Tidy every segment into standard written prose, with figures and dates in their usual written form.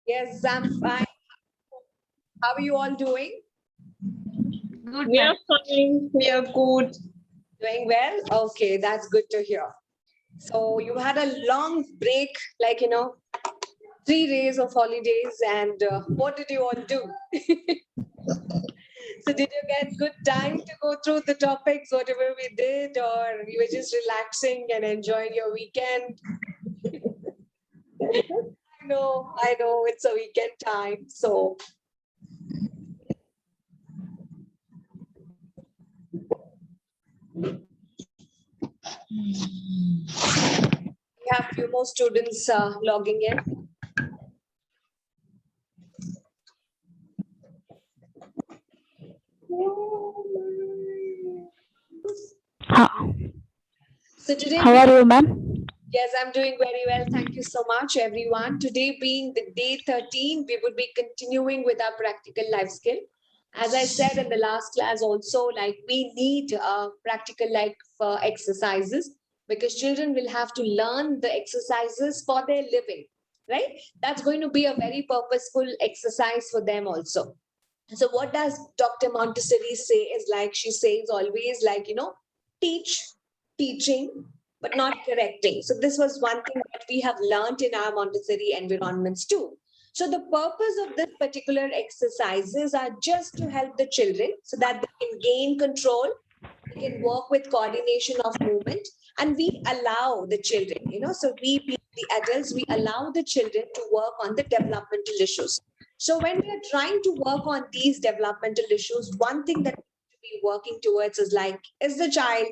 Yes, I'm fine. How are you all doing? Good, We ma'am. are fine. We are good. Doing well? Okay, that's good to hear. So you had a long break, 3 days of holidays, and what did you all do? So did you get good time to go through the topics, whatever we did, or you were just relaxing and enjoying your weekend? I know, it's a weekend time. So we have few more students logging in. How, So today how are you, ma'am? Yes, I'm doing very well. Thank you so much, everyone. Today being the day 13, we would be continuing with our practical life skill. As I said in the last class also, like we need practical life exercises because children will have to learn the exercises for their living, right? That's going to be a very purposeful exercise for them also. So what does Dr. Montessori say is like, she says always like, teach, teaching, but not correcting. So this was one thing that we have learned in our Montessori environments too. So the purpose of this particular exercises are just to help the children so that they can gain control, they can work with coordination of movement, and we allow the children, so we being the adults, we allow the children to work on the developmental issues. So when we are trying to work on these developmental issues, one thing that we need to be working towards is like, is the child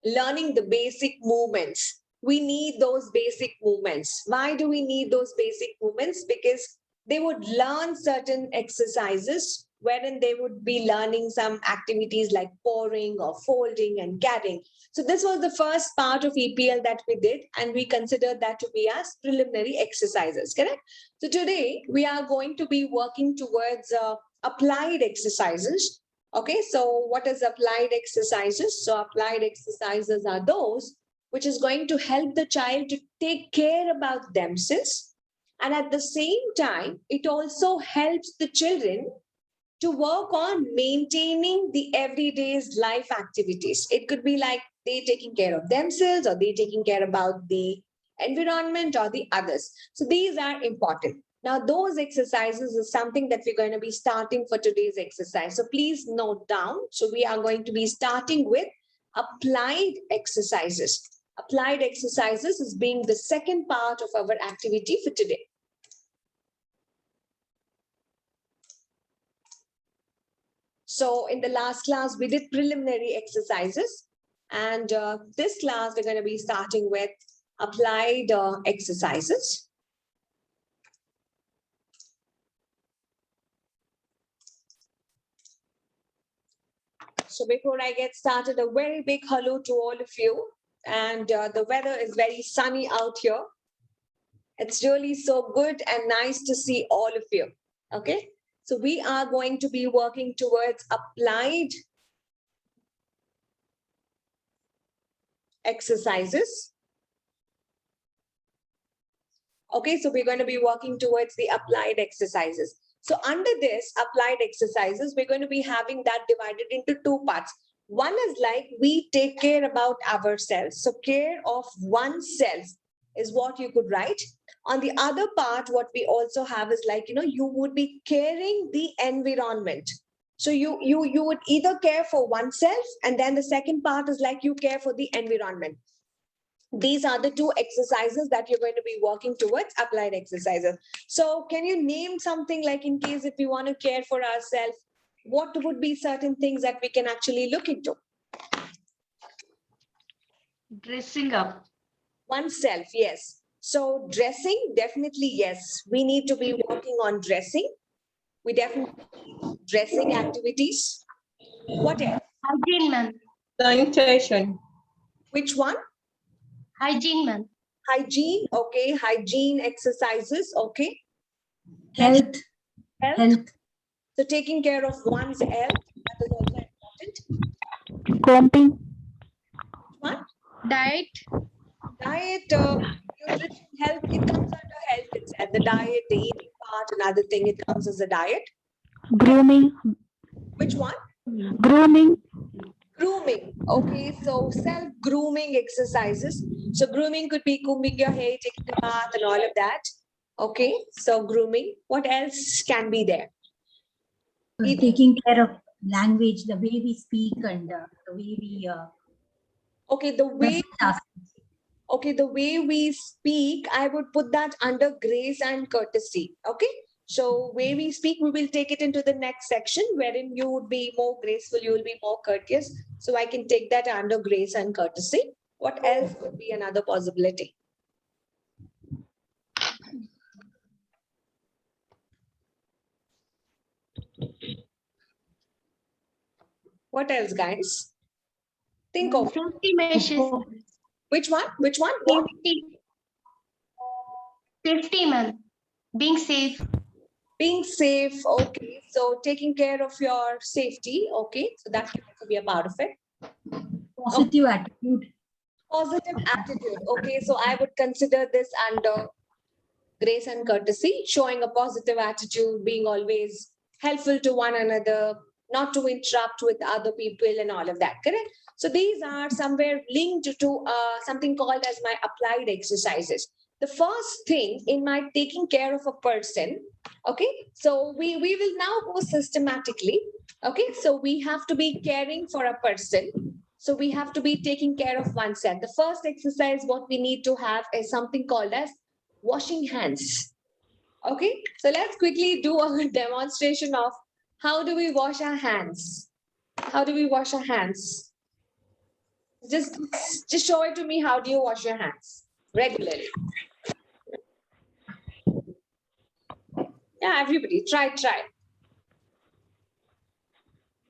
learning the basic movements? We need those basic movements. Why do we need those basic movements? Because they would learn certain exercises wherein they would be learning some activities like pouring or folding and carrying. So this was the first part of EPL that we did, and we considered that to be as preliminary exercises, correct? So today we are going to be working towards applied exercises. Okay, so what is applied exercises? So applied exercises are those which is going to help the child to take care about themselves. And at the same time, it also helps the children to work on maintaining the everyday's life activities. It could be like they taking care of themselves or they taking care about the environment or the others. So these are important. Now, those exercises is something that we're going to be starting for today's exercise. So please note down. So we are going to be starting with applied exercises. Applied exercises is being the second part of our activity for today. So in the last class, we did preliminary exercises. And this class, we're going to be starting with applied exercises. So before I get started, a very big hello to all of you. And the weather is very sunny out here. It's really so good and nice to see all of you. Okay. So we are going to be working towards applied exercises. Okay, so we're going to be working towards the applied exercises. So under this applied exercises, we're going to be having that divided into two parts. One is like we take care about ourselves. So care of oneself is what you could write. On the other part, what we also have is like, you would be caring the environment. So you would either care for oneself, and then the second part is like you care for the environment. These are the two exercises that you're going to be working towards, applied exercises. So can you name something like, in case if we want to care for ourselves, what would be certain things that we can actually look into? Dressing up. Oneself, yes. So dressing, definitely yes. We need to be working on dressing. We definitely need dressing activities. What else? Hygiene, ma'am. Sanitation. Which one? Hygiene, ma'am. Hygiene, okay. Hygiene exercises, okay. Health. Health. So taking care of one's health, that is also important. Combing. What? Diet. Diet, nutrition, health, it comes under health. It's at the diet, the eating part, another thing, it comes as a diet. Grooming. Which one? Grooming. Grooming. Okay, so self-grooming exercises. So grooming could be combing your hair, taking a bath and all of that. Okay, so grooming. What else can be there? Taking care of language, the way we speak and the way we Okay, the way task. okay, the way we speak, I would put that under grace and courtesy. Okay, so way we speak, we will take it into the next section wherein you would be more graceful, you will be more courteous. So I can take that under grace and courtesy. What else could be another possibility? What else, guys? Think of Safety measures. which one? Which one? What? Safety, ma'am. Being safe. Being safe. Okay, so taking care of your safety. Okay, so that can also be a part of it. Positive attitude. Positive attitude. Okay, so I would consider this under grace and courtesy, showing a positive attitude, being always helpful to one another, not to interrupt with other people and all of that, correct? So these are somewhere linked to something called as my applied exercises. The first thing in my taking care of a person, okay, so we will now go systematically, okay, so we have to be caring for a person. So we have to be taking care of oneself. The first exercise, what we need to have is something called as washing hands. Okay, so let's quickly do a demonstration of how do we wash our hands? How do we wash our hands? Just show it to me. How do you wash your hands regularly? Yeah, everybody, try.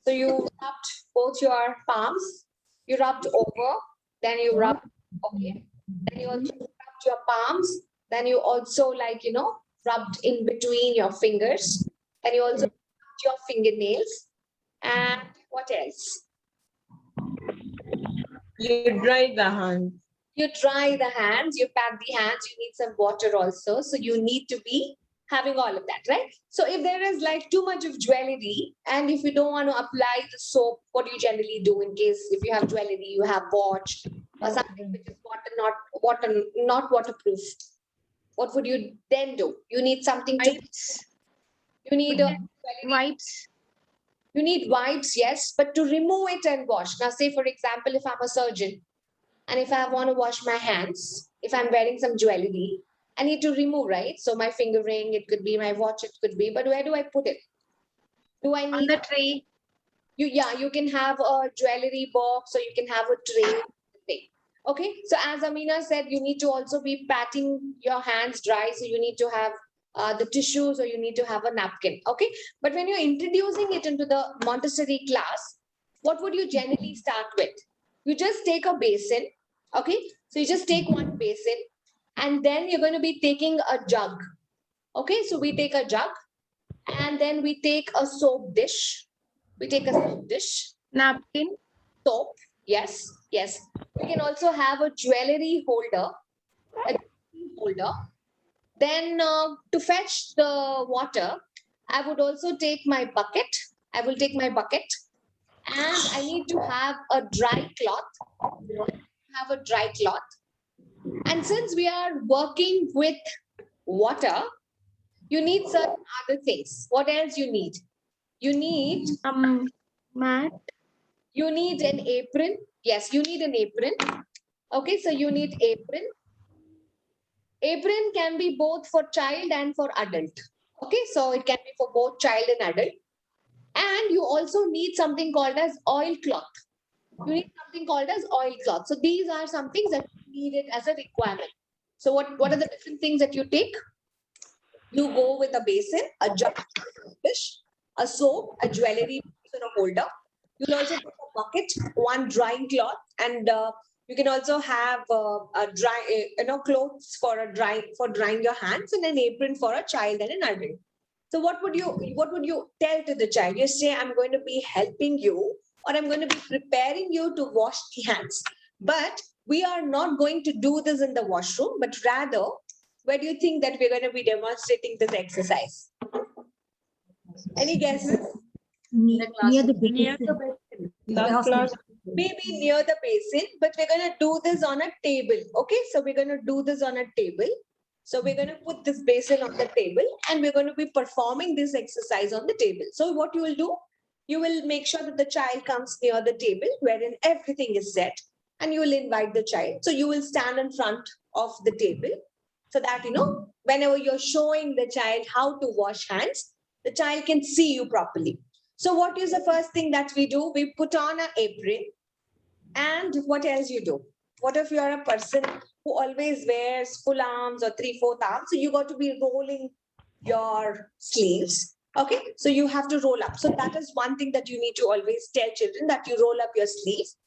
So you rubbed both your palms. You rubbed over, then you rub. Okay, then you also rubbed your palms. Then you also rubbed in between your fingers. Then you also rubbed your fingernails. And what else? You dry the hands. You dry the hands, you pat the hands, you need some water also. So you need to be having all of that, right? So if there is like too much of jewelry and if you don't want to apply the soap, what do you generally do in case if you have jewelry, you have watch or something which is not waterproof? What would you then do? You need something to, you need a Wipes. You need wipes, yes, but to remove it and wash. Now, say for example, if I'm a surgeon and if I want to wash my hands, if I'm wearing some jewelry, I need to remove, right? So my finger ring, it could be my watch, it could be, but where do I put it? Do I On need the tray. you can have a jewelry box or you can have a tray thing. Okay, so as Amina said, you need to also be patting your hands dry. So you need to have the tissues or you need to have a napkin. Okay, but when you're introducing it into the Montessori class, what would you generally start with? You just take a basin. Okay, so you just take one basin and then you're going to be taking a jug. Okay, so we take a jug and then we take a soap dish. We take a soap dish, Napkin. soap. Yes. We can also have a jewelry holder, Then to fetch the water, I would also take my bucket. I will take my bucket and I need to have a dry cloth. And since we are working with water, you need certain other things. What else you need? You need Mat. You need an apron. Yes, you need an apron. Okay, so you need apron. Apron can be both for child and for adult. Okay, so it can be for both child and adult. And you also need something called as oilcloth. You need something called as oilcloth. So these are some things that you need it as a requirement. So what are the different things that you take? You go with a basin, a jug, a dish, a soap, a jewelry sort of holder. You'll also take a bucket, one drying cloth, and you can also have a dry, clothes for drying your hands, and an apron for a child and an adult. So what would you tell to the child? You say, I'm going to be helping you, or I'm going to be preparing you to wash the hands. But we are not going to do this in the washroom, but rather, where do you think that we're going to be demonstrating this exercise? Any guesses? Near the Near basin. Last class. Maybe near the basin, but we're going to do this on a table. Okay, so we're going to do this on a table. So we're going to put this basin on the table and we're going to be performing this exercise on the table. So what you will do, you will make sure that the child comes near the table wherein everything is set, and you will invite the child. So you will stand in front of the table so that, whenever you're showing the child how to wash hands, the child can see you properly. So what is the first thing that we do? We put on an apron. And what else you do? What if you are a person who always wears full arms or 3/4 arms? So you got to be rolling your sleeves. Okay, so you have to roll up. So that is one thing that you need to always tell children, that you roll up your sleeves.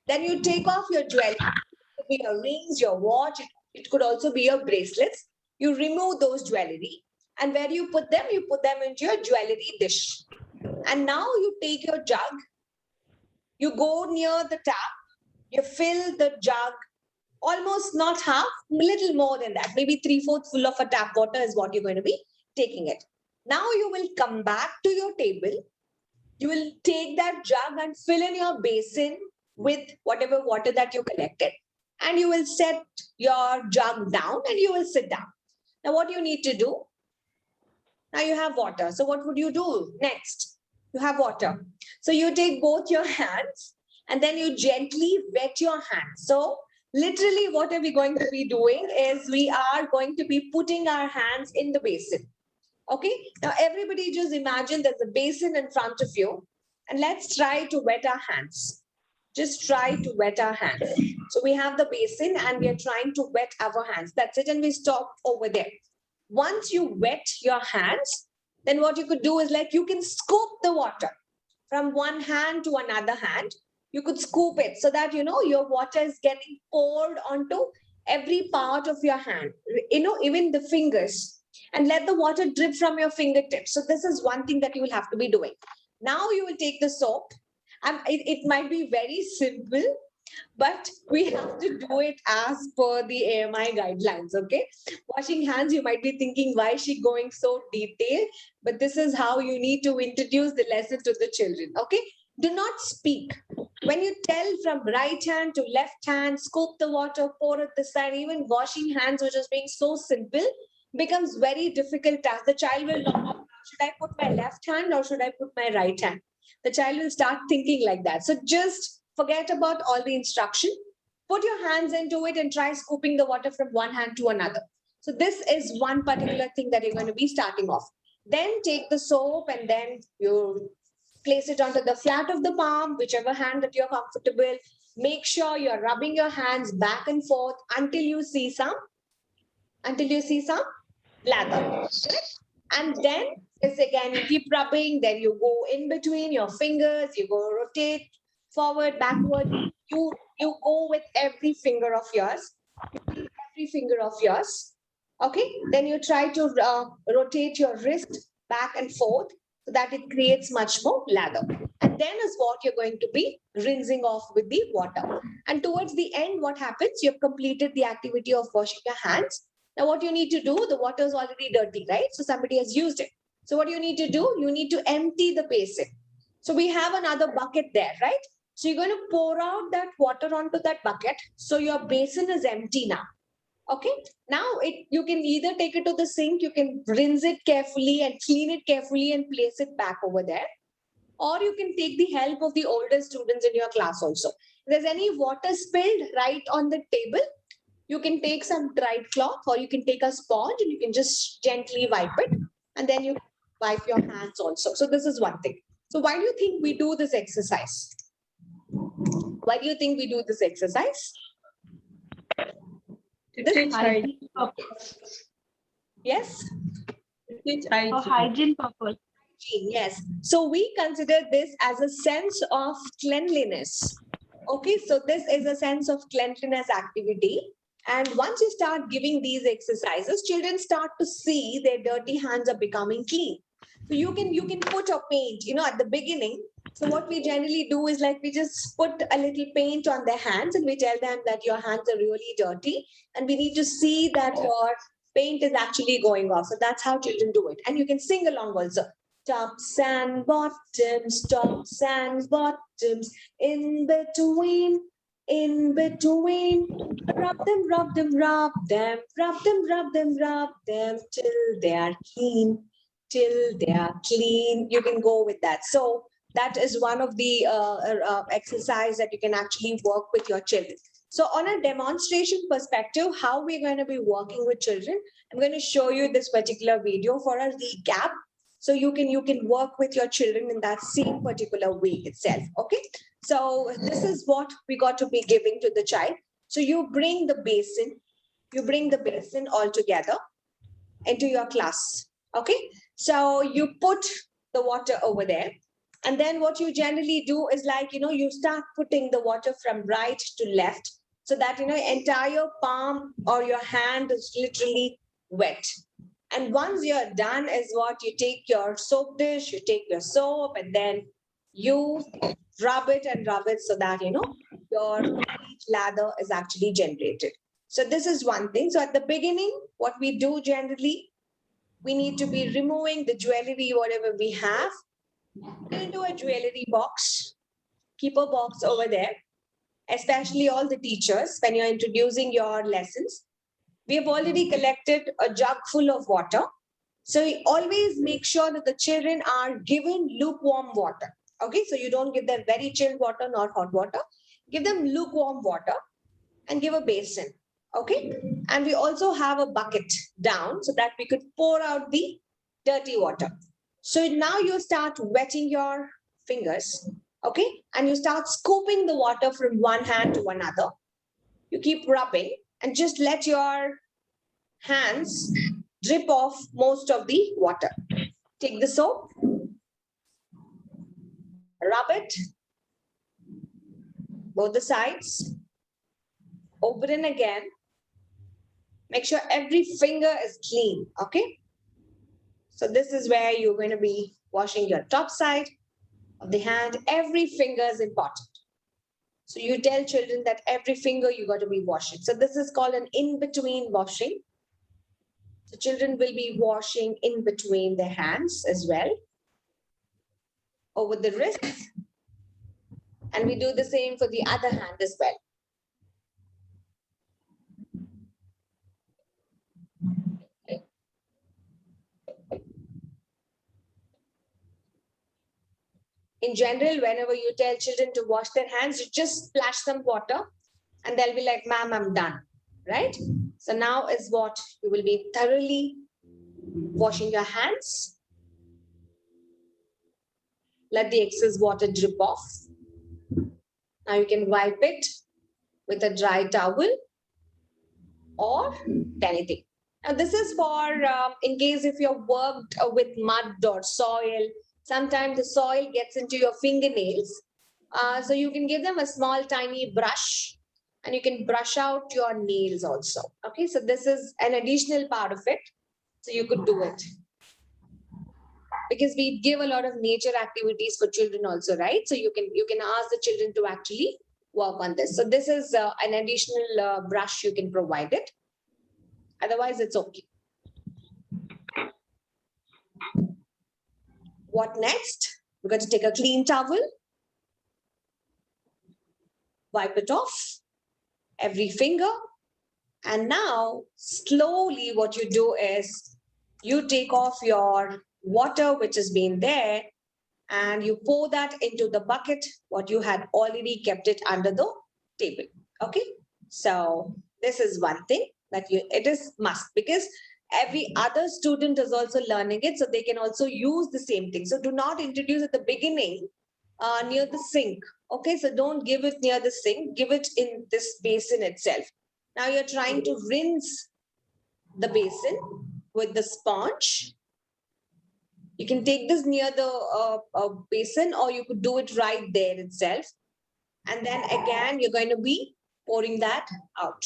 Then you take off your jewelry. It could be your rings, your watch. It could also be your bracelets. You remove those jewelry. And where you put them? You put them into your jewelry dish. And now you take your jug. You go near the tap. You fill the jug, almost not half, a little more than that. Maybe 3/4 full of a tap water is what you're going to be taking it. Now you will come back to your table. You will take that jug and fill in your basin with whatever water that you collected. And you will set your jug down and you will sit down. Now what you need to do? Now you have water. So what would you do next? You have water. So you take both your hands and then you gently wet your hands. So literally what are we going to be doing is we are going to be putting our hands in the basin. Okay. Now everybody just imagine there's a basin in front of you and let's try to wet our hands. Just try to wet our hands. So we have the basin and we are trying to wet our hands. That's it. And we stop over there. Once you wet your hands, then what you could do is like you can scoop the water from one hand to another hand. You could scoop it so that, your water is getting poured onto every part of your hand, even the fingers, and let the water drip from your fingertips. So this is one thing that you will have to be doing. Now you will take the soap, and it might be very simple, but we have to do it as per the AMI guidelines, okay? Washing hands, you might be thinking, why is she going so detailed? But this is how you need to introduce the lesson to the children, okay? Do not speak. When you tell from right hand to left hand, scoop the water, pour it this side, even washing hands, which is being so simple, becomes very difficult as the child will know, should I put my left hand or should I put my right hand? The child will start thinking like that. So just forget about all the instruction. Put your hands into it and try scooping the water from one hand to another. So this is one particular thing that you're going to be starting off. Then take the soap and then you place it onto the flat of the palm, whichever hand that you're comfortable. Make sure you're rubbing your hands back and forth until you see some lather. And then this again, you keep rubbing, then you go in between your fingers, you go rotate forward, backward. You go with every finger of yours. Okay. Then you try to rotate your wrist back and forth so that it creates much more lather. And then is what you're going to be rinsing off with the water. And towards the end, what happens? You've completed the activity of washing your hands. Now what you need to do, the water is already dirty, right? So somebody has used it. So what you need to do, you need to empty the basin. So we have another bucket there, right? So you're going to pour out that water onto that bucket. So your basin is empty now. Okay. Now you can either take it to the sink, you can rinse it carefully and clean it carefully and place it back over there. Or you can take the help of the older students in your class also. If there's any water spilled right on the table, you can take some dried cloth or you can take a sponge and you can just gently wipe it. And then you wipe your hands also. So this is one thing. So why do you think we do this exercise? Why do you think we do this exercise? To teach hygiene. Yes? To teach For hygiene. hygiene purpose. Yes. So we consider this as a sense of cleanliness. Okay, so this is a sense of cleanliness activity. And once you start giving these exercises, children start to see their dirty hands are becoming clean. So you can put a paint, at the beginning, So what we generally do is like we just put a little paint on their hands and we tell them that your hands are really dirty and we need to see that your paint is actually going off. So that's how children do it. And you can sing along also. Tops and bottoms, in between, in between. Rub them, rub them, rub them, rub them, rub them, rub them till they are clean, till they are clean. You can go with that. So that is one of the exercise that you can actually work with your children. So on a demonstration perspective, how we're going to be working with children, I'm going to show you this particular video for a recap. So you can work with your children in that same particular way itself. Okay. So this is what we got to be giving to the child. So you bring the basin all together into your class. Okay. So you put the water over there. And then what you generally do is like, you start putting the water from right to left so that, entire palm or your hand is literally wet. And once you're done is what you take your soap dish, you take your soap and then you rub it so that, your complete lather is actually generated. So this is one thing. So at the beginning, what we do generally, we need to be removing the jewelry, whatever we have. Into a jewelry box, keep a box over there, especially all the teachers when you're introducing your lessons. We have already collected a jug full of water. So we always make sure that the children are given lukewarm water. Okay, so you don't give them very chilled water, not hot water. Give them lukewarm water and give a basin. Okay, and we also have a bucket down so that we could pour out the dirty water. So now you start wetting your fingers, okay? And you start scooping the water from one hand to another. You keep rubbing and just let your hands drip off most of the water. Take the soap, rub it, both the sides, open it again. Make sure every finger is clean, okay? So this is where you're going to be washing your top side of the hand. Every finger is important. So you tell children that every finger you got to be washing. So this is called an in-between washing. So children will be washing in between their hands as well. Over the wrists. And we do the same for the other hand as well. In general, whenever you tell children to wash their hands, you just splash some water and they'll be like, ma'am, I'm done, right? So now is what you will be thoroughly washing your hands. Let the excess water drip off. Now you can wipe it with a dry towel or anything. Now this is for in case if you're worked with mud or soil. Sometimes the soil gets into your fingernails. So you can give them a small, tiny brush and you can brush out your nails also. Okay, so this is an additional part of it. So you could do it. Because we give a lot of nature activities for children also, right? So you can ask the children to actually work on this. So this is an additional brush you can provide it. Otherwise, it's okay. What next? We're going to take a clean towel, wipe it off, every finger. And now, slowly what you do is you take off your water, which has been there, and you pour that into the bucket, what you had already kept it under the table. Okay. So this is one thing that it is must, because every other student is also learning it, so they can also use the same thing. So do not introduce at the beginning near the sink. Okay, so don't give it near the sink, give it in this basin itself. Now you're trying to rinse the basin with the sponge. You can take this near the basin, or you could do it right there itself. And then again, you're going to be pouring that out.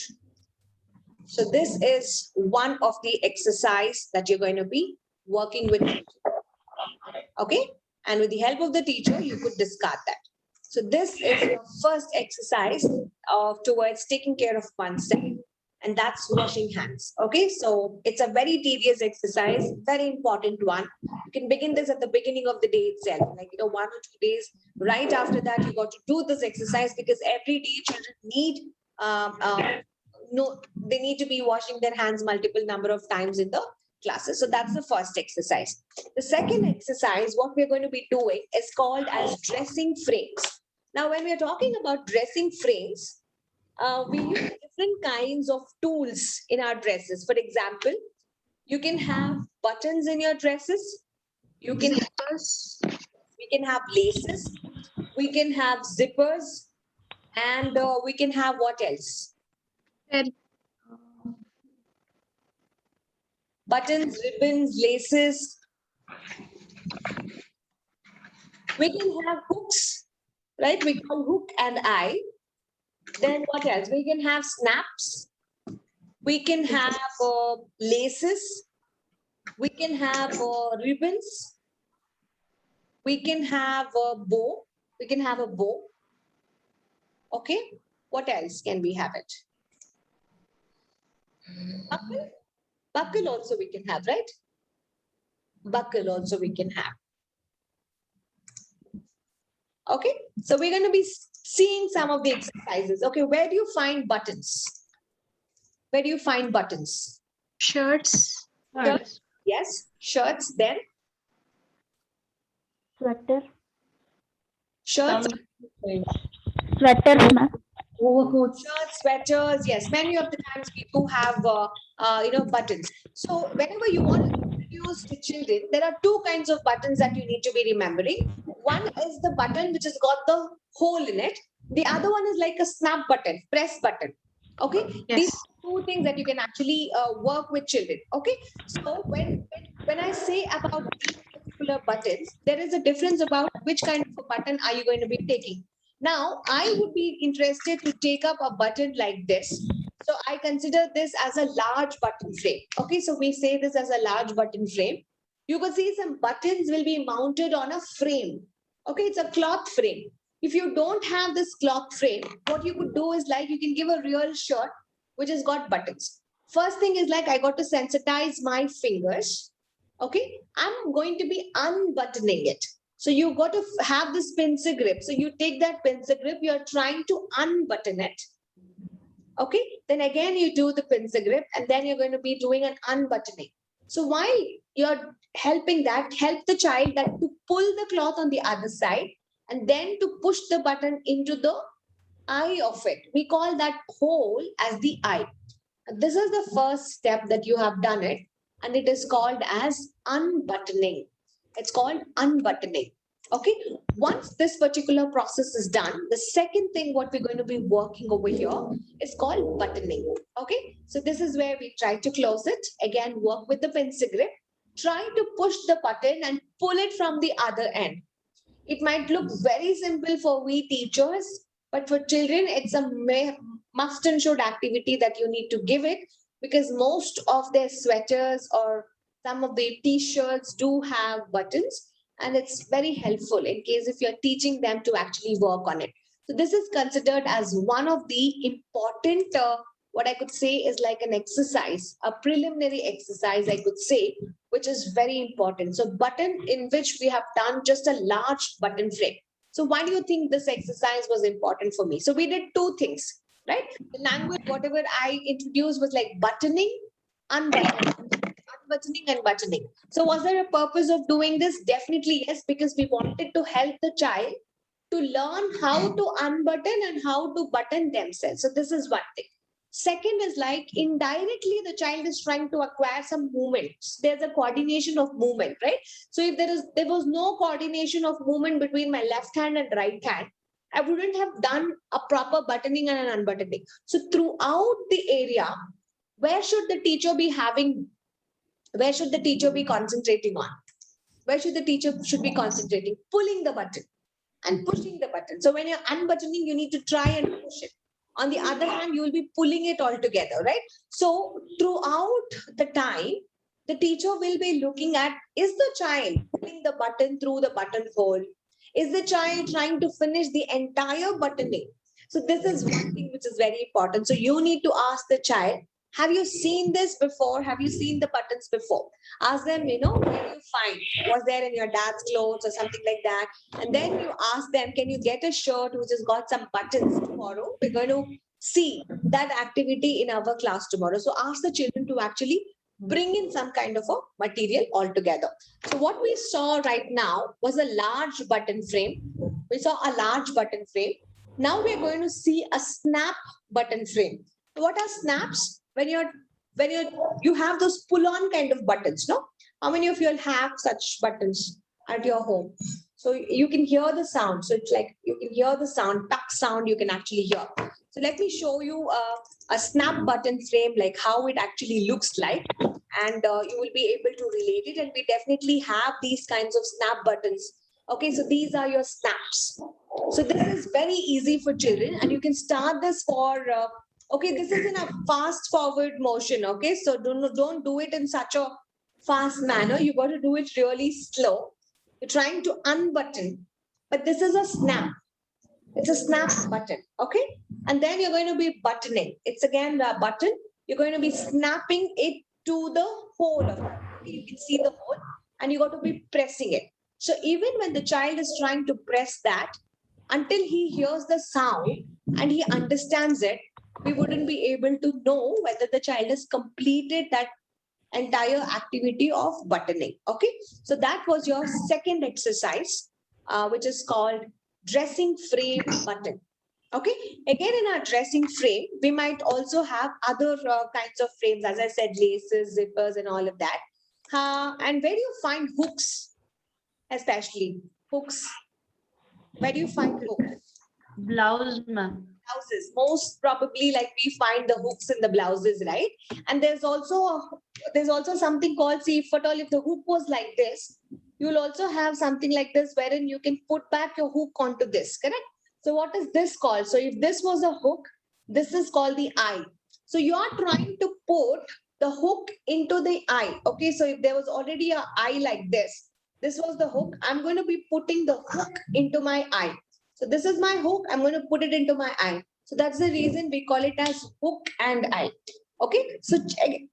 So this is one of the exercise that you're going to be working with. Okay. And with the help of the teacher, you could discard that. So this is your first exercise towards taking care of oneself. And that's washing hands. Okay, so it's a very tedious exercise, very important one. You can begin this at the beginning of the day itself, like 1 or 2 days. Right after that, you got to do this exercise because every day children need they need to be washing their hands multiple number of times in the classes. So that's the first exercise. The second exercise, what we're going to be doing is called as dressing frames. Now, when we're talking about dressing frames, we use different kinds of tools in our dresses. For example, you can have buttons in your dresses. You can we can have laces. We can have zippers, and we can have what else? Buttons, ribbons, laces. We can have hooks, right? We call hook and eye. Then what else? We can have snaps. We can have laces. We can have ribbons. We can have a bow. We can have a bow. Okay. What else can we have it? Buckle. Buckle also we can have, right? Buckle also we can have. Okay. So we're going to be seeing some of the exercises. Okay, where do you find buttons? Where do you find buttons? Shirts. Shirts. Yes, shirts. Then Sweater. shirts, Sweaters, ma'am. Overcoats. shirts, sweaters. Yes, many of the times we do have buttons. So whenever you want to introduce to children, there are two kinds of buttons that you need to be remembering. One is the button which has got the hole in it. The other one is like a snap button, press button. Okay, these Yes. are two things that you can actually work with children. Okay, so when I say about these particular buttons, there is a difference about which kind of a button are you going to be taking. Now, I would be interested to take up a button like this. So I consider this as a large button frame. Okay, so we say this as a large button frame. You can see some buttons will be mounted on a frame. Okay, it's a cloth frame. If you don't have this cloth frame, what you could do is like you can give a real shirt which has got buttons. First thing is like I got to sensitize my fingers. Okay, I'm going to be unbuttoning it. So you got to have this pincer grip. So you take that pincer grip, you're trying to unbutton it. Okay, then again you do the pincer grip and then you're going to be doing an unbuttoning. So while you're helping that, help the child that to pull the cloth on the other side and then to push the button into the eye of it. We call that hole as the eye. This is the first step that you have done it, and it is called as unbuttoning. It's called unbuttoning. Okay, once this particular process is done, the second thing what we're going to be working over here is called buttoning. Okay, so this is where we try to close it. Again, work with the pencil grip. Try to push the button and pull it from the other end. It might look very simple for we teachers, but for children, it's a must and should activity that you need to give it, because most of their sweaters or some of the t-shirts do have buttons, and it's very helpful in case if you're teaching them to actually work on it. So this is considered as one of the important, what I could say is like an exercise, a preliminary exercise, I could say, which is very important. So button in which we have done just a large button frame. So why do you think this exercise was important for me? So we did two things, right? The language, whatever I introduced was like buttoning, unbuttoning and buttoning. So was there a purpose of doing this? Definitely yes, because we wanted to help the child to learn how to unbutton and how to button themselves. So this is one thing. Second is like indirectly the child is trying to acquire some movements. There's a coordination of movement, right? So if there was no coordination of movement between my left hand and right hand, I wouldn't have done a proper buttoning and an unbuttoning. So throughout the area, where should the teacher be concentrating on? Where should the teacher be concentrating? Pulling the button and pushing the button. So when you're unbuttoning, you need to try and push it. On the other hand, you will be pulling it all together, right? So throughout the time, the teacher will be looking at, is the child putting the button through the buttonhole? Is the child trying to finish the entire buttoning? So this is one thing which is very important. So you need to ask the child, have you seen this before? Have you seen the buttons before? Ask them, where do you find? Was there in your dad's clothes or something like that? And then you ask them, can you get a shirt which has got some buttons tomorrow? We're going to see that activity in our class tomorrow. So ask the children to actually bring in some kind of a material altogether. So what we saw right now was a large button frame. We saw a large button frame. Now we're going to see a snap button frame. What are snaps? When you have those pull-on kind of buttons, no? How many of you have such buttons at your home? So you can hear the sound. So it's like you can hear the sound, tuck sound you can actually hear. So let me show you a snap button frame, like how it actually looks like. And you will be able to relate it. And we definitely have these kinds of snap buttons. Okay, so these are your snaps. So this is very easy for children. And you can start this for, okay, this is in a fast forward motion. Okay, so don't do it in such a fast manner. You got to do it really slow. You're trying to unbutton, but this is a snap. It's a snap button, okay? And then you're going to be buttoning. It's again a button. You're going to be snapping it to the hole of it. You can see the hole and you got to be pressing it. So even when the child is trying to press that, until he hears the sound and he understands it, we wouldn't be able to know whether the child has completed that entire activity of buttoning. Okay, so that was your second exercise, which is called dressing frame button. Okay, again in our dressing frame, we might also have other kinds of frames, as I said, laces, zippers, and all of that. And where do you find hooks, especially hooks? Where do you find hooks? Blouse, ma'am. Blouses. Most probably, like we find the hooks in the blouses, right? And there's also something called, see, if at all, if the hook was like this, you'll also have something like this wherein you can put back your hook onto this, correct? So what is this called? So if this was a hook, this is called the eye. So you are trying to put the hook into the eye. Okay, so if there was already an eye like this was the hook. I'm going to be putting the hook into my eye. So this is my hook. I'm going to put it into my eye. So that's the reason we call it as hook and eye. Okay, so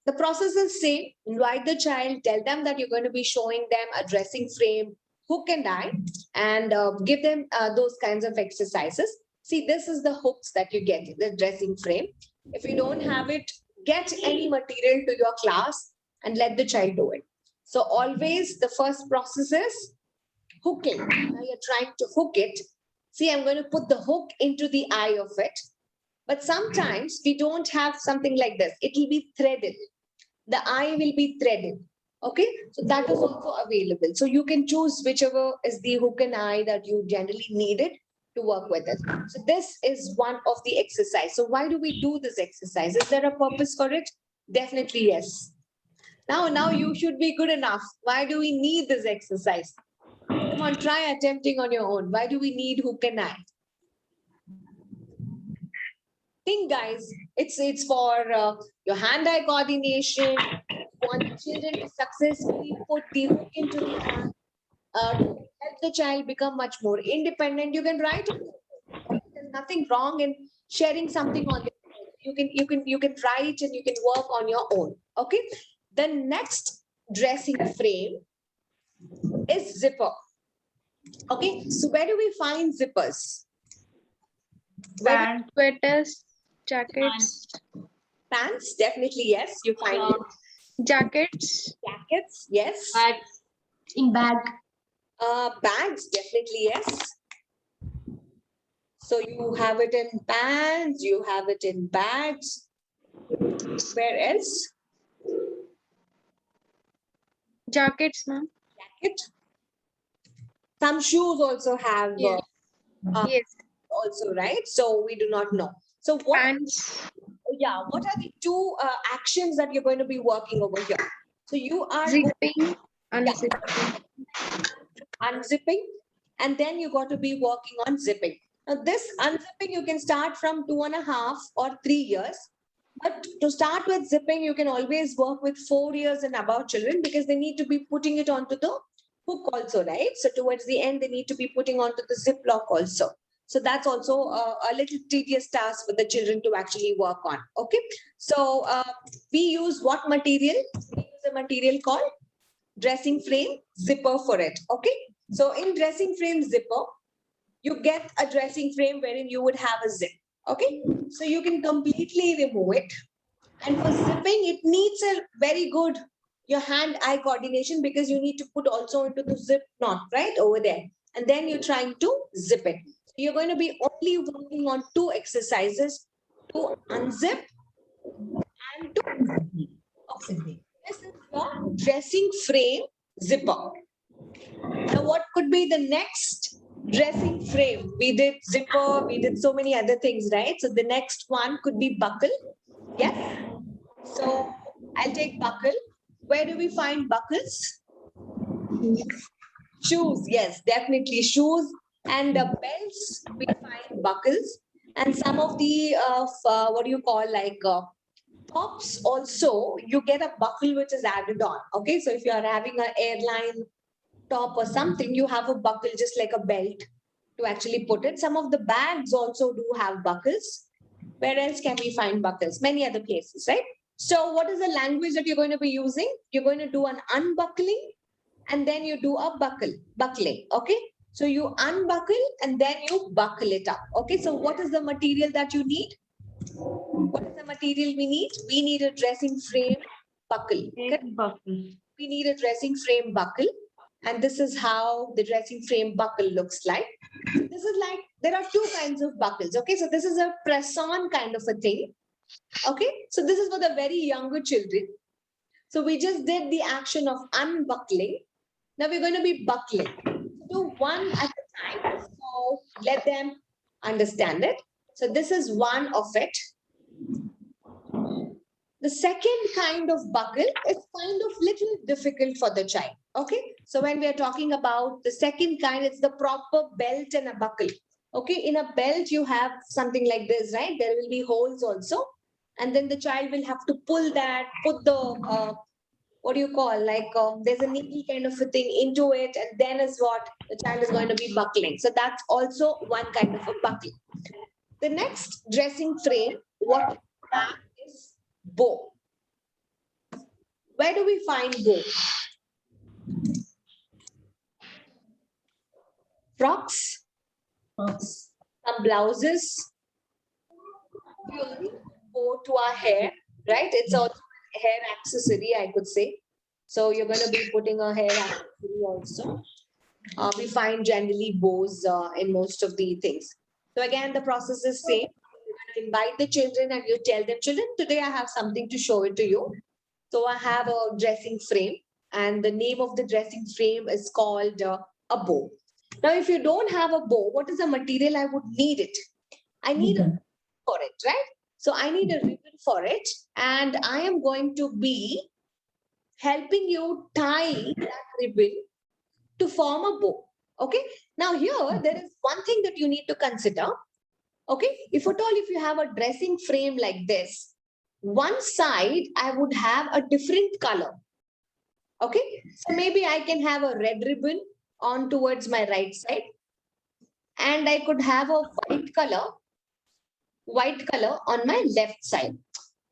the process is same. Invite the child, tell them that you're going to be showing them a dressing frame, hook and eye, and give them those kinds of exercises. See, this is the hooks that you get, the dressing frame. If you don't have it, get any material to your class and let the child do it. So always the first process is hooking. Now you're trying to hook it. See, I'm going to put the hook into the eye of it. But sometimes we don't have something like this. It will be threaded. The eye will be threaded. Okay, so that is also available. So you can choose whichever is the hook and eye that you generally needed to work with it. So this is one of the exercise. So why do we do this exercise? Is there a purpose for it? Definitely yes. Now you should be good enough. Why do we need this exercise? Come on, try attempting on your own. Why do we need hook and eye? Think, guys, it's for your hand-eye coordination. Want the children to successfully put the hook into the eye, to help the child become much more independent. You can write it. There's nothing wrong in sharing something on the you can write and you can work on your own. Okay. The next dressing frame is zipper. Okay, so where do we find zippers? Where Sweaters, jackets, pants, definitely yes, you find it. jackets, Jackets, yes. In bag. Bags, definitely yes. So you have it in pants, you have it in bags. Where else? jackets, ma'am. Jacket. Some shoes also have Yes. Yes, also, right? So we do not know. So what? pants, Yeah, what are the two actions that you're going to be working over here? So you are zipping, unzipping. unzipping, and then you got to be working on zipping. Now this unzipping, you can start from 2.5 or 3 years. But to start with zipping, you can always work with 4 years and above children because they need to be putting it onto the hook also, right? So towards the end, they need to be putting onto the zip lock also. So that's also a little tedious task for the children to actually work on. Okay. So we use what material? We use a material called dressing frame zipper for it. Okay. So in dressing frame zipper, you get a dressing frame wherein you would have a zip. Okay. So you can completely remove it. And for zipping, it needs a very good your hand-eye coordination because you need to put also into the zip knot right over there. And then you're trying to zip it. So you're going to be only working on 2 exercises to unzip and to Zipping. this is your dressing frame zipper. Now, what could be the next dressing frame? We did zipper, we did so many other things, right? So the next one could be buckle. Yes. So I'll take buckle. Where do we find buckles? Shoes. Yes, definitely shoes. And the belts, we find buckles. And some of the, what do you call, like tops also, you get a buckle which is added on. Okay. So if you are having an airline top or something, you have a buckle just like a belt to actually put it. Some of the bags also do have buckles. Where else can we find buckles? Many other places, right? So what is the language that you're going to be using? You're going to do an unbuckling and then you do a buckling. Okay. So you unbuckle and then you buckle it up. Okay. So what is the material that you need? What is the material we need? We need a dressing frame buckle. Correct? Buckle. We need a dressing frame buckle. And this is how the dressing frame buckle looks like. This is like, there are 2 kinds of buckles. Okay. So this is a press-on kind of a thing. Okay. So this is for the very younger children. So we just did the action of unbuckling. Now we're going to be buckling. Do one at a time. So let them understand it. So this is one of it. The second kind of buckle is kind of little difficult for the child. Okay. So when we are talking about the second kind, it's the proper belt and a buckle. Okay. In a belt, you have something like this, right? There will be holes also. And then the child will have to pull that, put the, what do you call, like there's a needle kind of a thing into it. And then is what the child is going to be buckling. So that's also one kind of a buckle. The next dressing frame, what we have is bow. Where do we find bow? Frocks, Box. some blouses. We only bow to our hair, right? It's also a hair accessory, I could say. So you're going to be putting a hair accessory also. We find generally bows in most of the things. So again, the process is same. You're going to invite the children and you tell them, children, today I have something to show it to you. So I have a dressing frame and the name of the dressing frame is called a bow. Now, if you don't have a bow, what is the material I would need it? I need a ribbon for it, right? So I need a ribbon for it and I am going to be helping you tie that ribbon to form a bow. Okay. Now here, there is one thing that you need to consider. Okay. If at all, if you have a dressing frame like this, one side I would have a different color. Okay. So maybe I can have a red ribbon on towards my right side. And I could have a white color on my left side.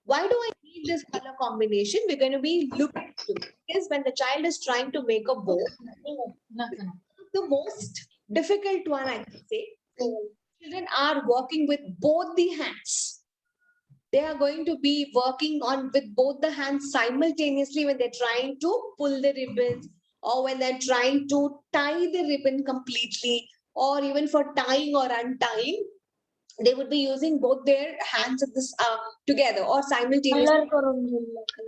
Why do I need this color combination? We're going to be looking to it. Because when the child is trying to make a bow, the most difficult one I can say, children are working with both the hands. They are going to be working on with both the hands simultaneously when they're trying to pull the ribbons or when they're trying to tie the ribbon completely or even for tying or untying. They would be using both their hands at this together or simultaneously.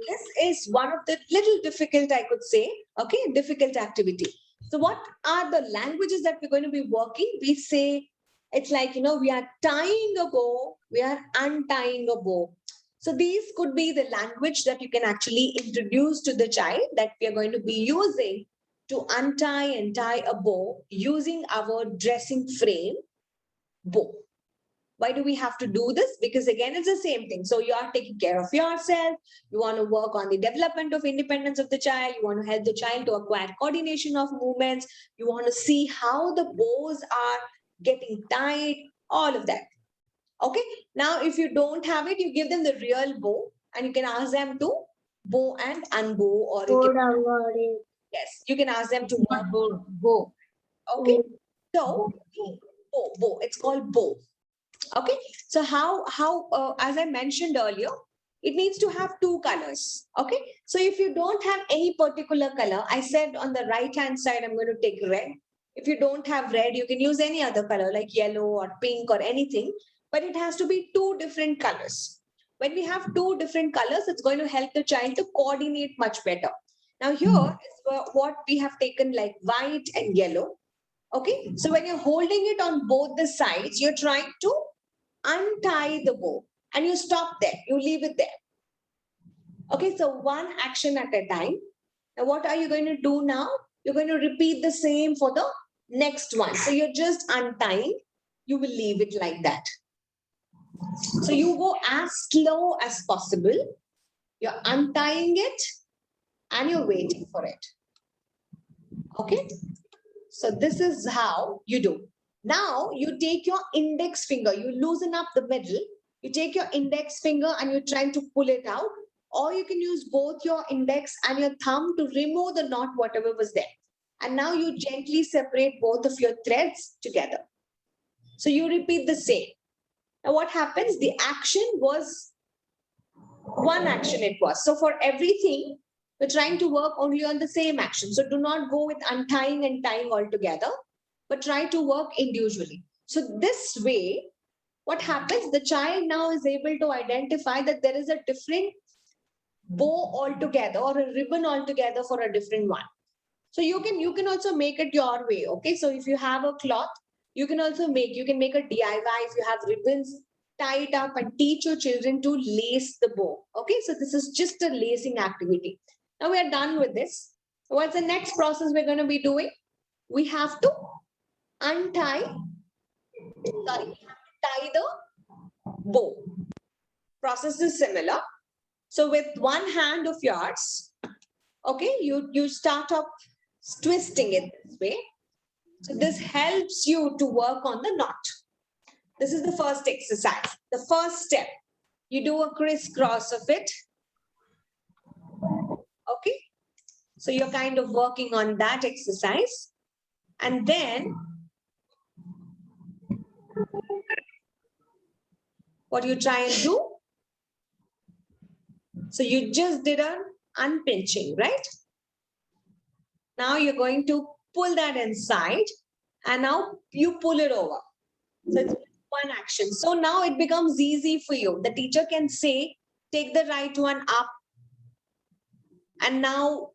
This is one of the little difficult, I could say, okay, difficult activity. So what are the languages that we're going to be working? We say, it's like, we are tying a bow, we are untying a bow. So these could be the language that you can actually introduce to the child that we are going to be using to untie and tie a bow using our dressing frame bow. Why do we have to do this? Because again, it's the same thing. So you are taking care of yourself. You want to work on the development of independence of the child. You want to help the child to acquire coordination of movements. You want to see how the bows are getting tied, all of that. Okay. Now, if you don't have it, you give them the real bow and you can ask them to bow and unbow, or you can, yes, you can ask them to work. Not bow, bow. Okay. So bow, it's called bow. Okay. So as I mentioned earlier, it needs to have two colors. Okay. So if you don't have any particular color, I said on the right hand side, I'm going to take red. If you don't have red, you can use any other color like yellow or pink or anything, but it has to be two different colors. When we have two different colors, it's going to help the child to coordinate much better. Now here is what we have taken, like white and yellow. Okay. So when you're holding it on both the sides, you're trying to untie the bow and you stop there. You leave it there. Okay. So one action at a time. Now what are you going to do now? You're going to repeat the same for the next one. So you're just untying. You will leave it like that. So you go as slow as possible. You're untying it and you're waiting for it. Okay. So this is how you do. Now you take your index finger, you loosen up the middle, you take your index finger and you're trying to pull it out, or you can use both your index and your thumb to remove the knot, whatever was there. And now you gently separate both of your threads together. So you repeat the same. Now what happens? The action was one action it was. So for everything, we're trying to work only on the same action. So do not go with untying and tying all together, but try to work individually. So this way, what happens? The child now is able to identify that there is a different bow altogether or a ribbon altogether for a different one. So you can also make it your way. Okay. So if you have a cloth, you can also make a DIY. If you have ribbons, tie it up and teach your children to lace the bow. Okay. So this is just a lacing activity. Now we are done with this. What's the next process we're going to be doing? We have to tie the bow. Process is similar. So with one hand of yours, okay, you start up twisting it this way. So this helps you to work on the knot. This is the first exercise. The first step, you do a crisscross of it. Okay. So you're kind of working on that exercise. And then what you try and do? So you just did an unpinching, right? Now you're going to pull that inside and now you pull it over. So it's one action. So now it becomes easy for you. The teacher can say, take the right one up and now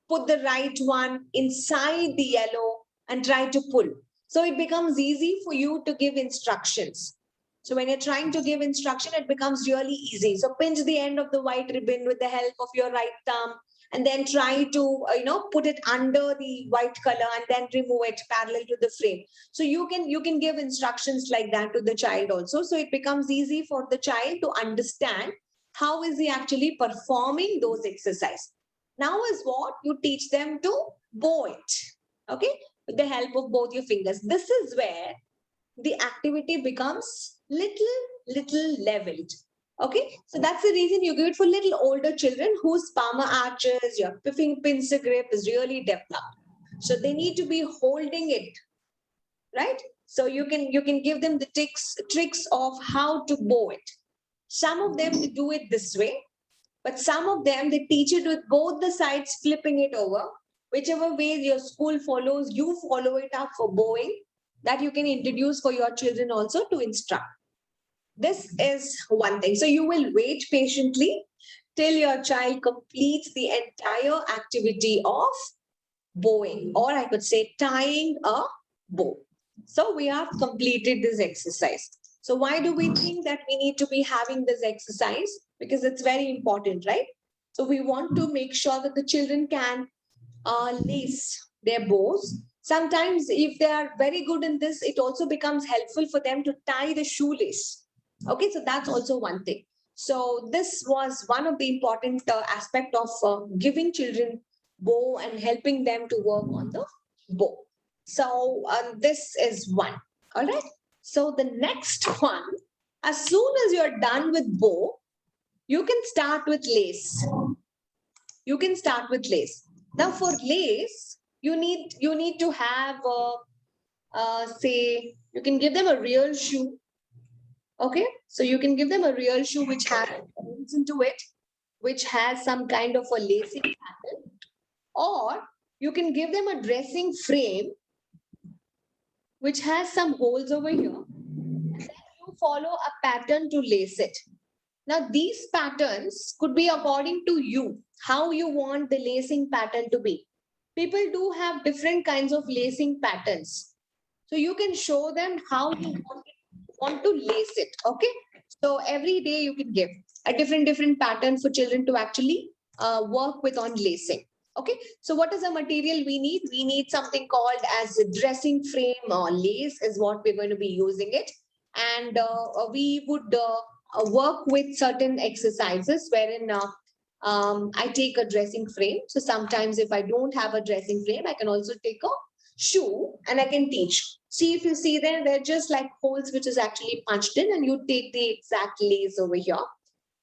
put the right one inside the yellow and try to pull. So it becomes easy for you to give instructions. So when you're trying to give instruction, it becomes really easy. So pinch the end of the white ribbon with the help of your right thumb and then try to, put it under the white color and then remove it parallel to the frame. So you can give instructions like that to the child also. So it becomes easy for the child to understand how is he actually performing those exercises. Now is what you teach them to bow it, okay, with the help of both your fingers. This is where the activity becomes little leveled. Okay, so that's the reason you give it for little older children whose palmar arches, your pincer grip is really developed. So they need to be holding it, right? So you can give them the tricks of how to bow it. Some of them they do it this way, but some of them they teach it with both the sides flipping it over. Whichever way your school follows, you follow it up for bowing. That you can introduce for your children also to instruct. This is one thing. So you will wait patiently till your child completes the entire activity of bowing, or I could say tying a bow. So we have completed this exercise. So why do we think that we need to be having this exercise? Because it's very important, right? So we want to make sure that the children can lace their bows. Sometimes if they are very good in this, it also becomes helpful for them to tie the shoelace. Okay, so that's also one thing. So this was one of the important aspect of giving children bow and helping them to work on the bow. So this is one. All right. So the next one, as soon as you're done with bow, you can start with lace. You can start with lace. Now for lace, you need to have say you can give them a real shoe. Okay, so you can give them a real shoe which has holes into it, which has some kind of a lacing pattern, or you can give them a dressing frame which has some holes over here, and then you follow a pattern to lace it. Now these patterns could be according to you, how you want the lacing pattern to be. People do have different kinds of lacing patterns. So you can show them how you want to lace it. Okay. So every day you can give a different pattern for children to actually work with on lacing. Okay. So what is the material we need? We need something called as a dressing frame or lace is what we're going to be using it. And we would work with certain exercises wherein I take a dressing frame. So sometimes if I don't have a dressing frame, I can also take a shoe and I can teach. See, if you see there, they're just like holes which is actually punched in, and you take the exact lace over here.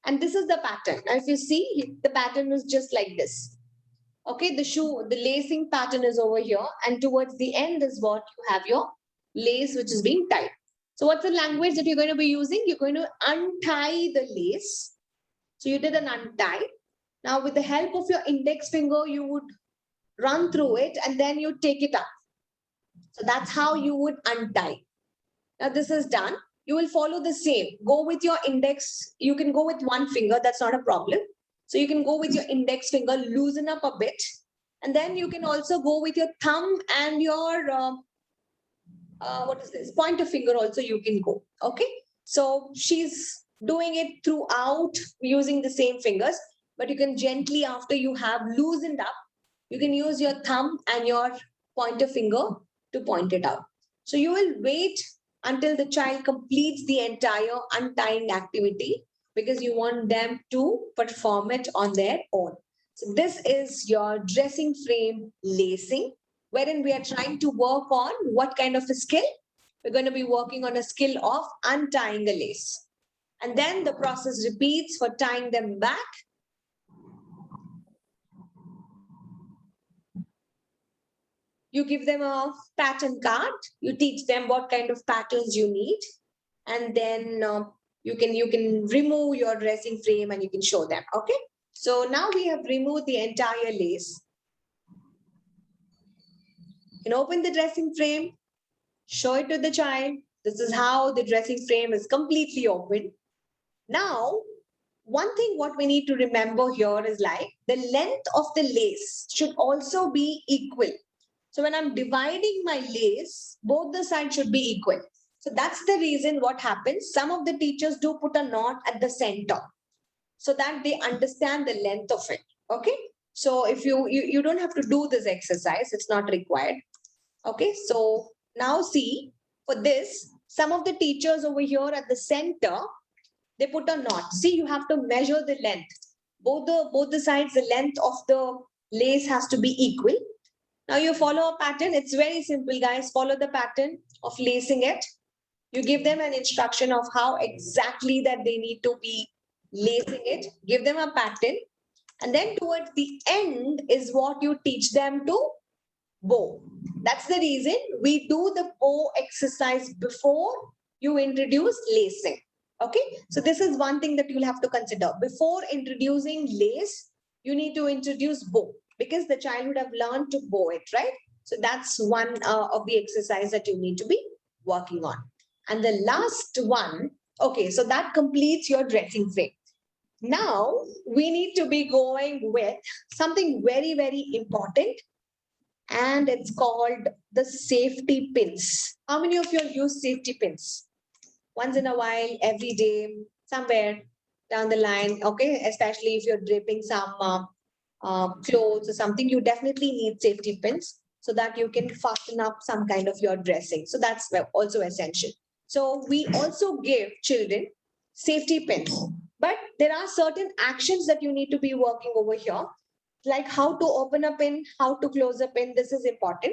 And this is the pattern. Now, if you see, the pattern is just like this. Okay, the lacing pattern is over here, and towards the end is what you have your lace which is being tied. So what's the language that you're going to be using? You're going to untie the lace. So you did an untie. Now with the help of your index finger, you would run through it and then you take it up. So that's how you would untie. Now this is done. You will follow the same. Go with your index. You can go with one finger. That's not a problem. So you can go with your index finger, loosen up a bit. And then you can also go with your thumb and your, what is this? Pointer finger also you can go. Okay. So she's doing it throughout using the same fingers. But you can gently, after you have loosened up, you can use your thumb and your pointer finger to point it out. So you will wait until the child completes the entire untying activity because you want them to perform it on their own. So this is your dressing frame lacing, wherein we are trying to work on what kind of a skill? We're going to be working on a skill of untying the lace. And then the process repeats for tying them back. You give them a pattern card. You teach them what kind of patterns you need. And then you can remove your dressing frame and you can show them. Okay. So now we have removed the entire lace. You can open the dressing frame, show it to the child. This is how the dressing frame is completely open. Now, one thing what we need to remember here is like the length of the lace should also be equal. So when I'm dividing my lace, both the sides should be equal. So that's the reason what happens. Some of the teachers do put a knot at the center so that they understand the length of it. Okay. So if you don't have to do this exercise, it's not required. Okay. So now see, for this, some of the teachers over here at the center, they put a knot. See, you have to measure the length. Both the sides, the length of the lace has to be equal. Now you follow a pattern. It's very simple, guys. Follow the pattern of lacing it. You give them an instruction of how exactly that they need to be lacing it. Give them a pattern. And then towards the end is what you teach them to bow. That's the reason we do the bow exercise before you introduce lacing. Okay. So this is one thing that you'll have to consider. Before introducing lace, you need to introduce bow, because the child would have learned to bow it, right? So that's one of the exercise that you need to be working on. And the last one, okay, so that completes your dressing frame. Now we need to be going with something very, very important, and it's called the safety pins. How many of you use safety pins? Once in a while, every day, somewhere down the line, okay, especially if you're draping some clothes or something, you definitely need safety pins. so that you can fasten up some kind of your dressing. So that's also essential. So we also give children safety pins, but there are certain actions that you need to be working over here, like how to open a pin, how to close a pin. This is important.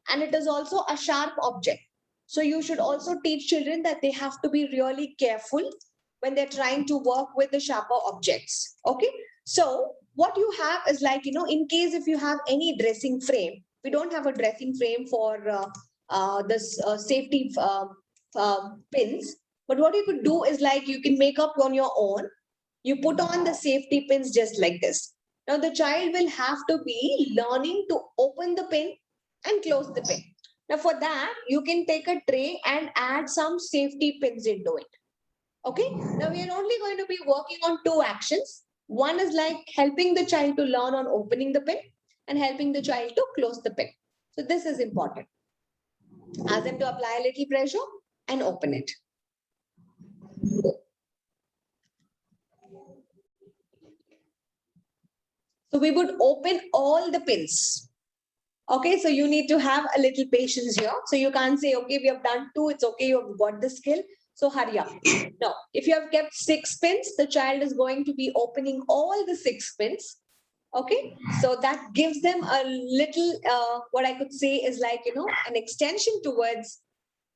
And it is also a sharp object. So you should also teach children that they have to be really careful when they're trying to work with the sharper objects. Okay. So what you have is like, in case if you have any dressing frame, we don't have a dressing frame for this safety pins. But what you could do is like you can make up on your own. You put on the safety pins just like this. Now the child will have to be learning to open the pin and close the pin. Now for that, you can take a tray and add some safety pins into it. Okay. Now we are only going to be working on two actions. One is like helping the child to learn on opening the pin and helping the child to close the pin. So this is important. Ask them to apply a little pressure and open it. So we would open all the pins. Okay, so you need to have a little patience here. So you can't say, okay, we have done 2, it's okay, you have got the skill, so hurry up. No, if you have kept 6 pins, the child is going to be opening all the 6 pins. Okay, so that gives them a little, what I could say is like, an extension towards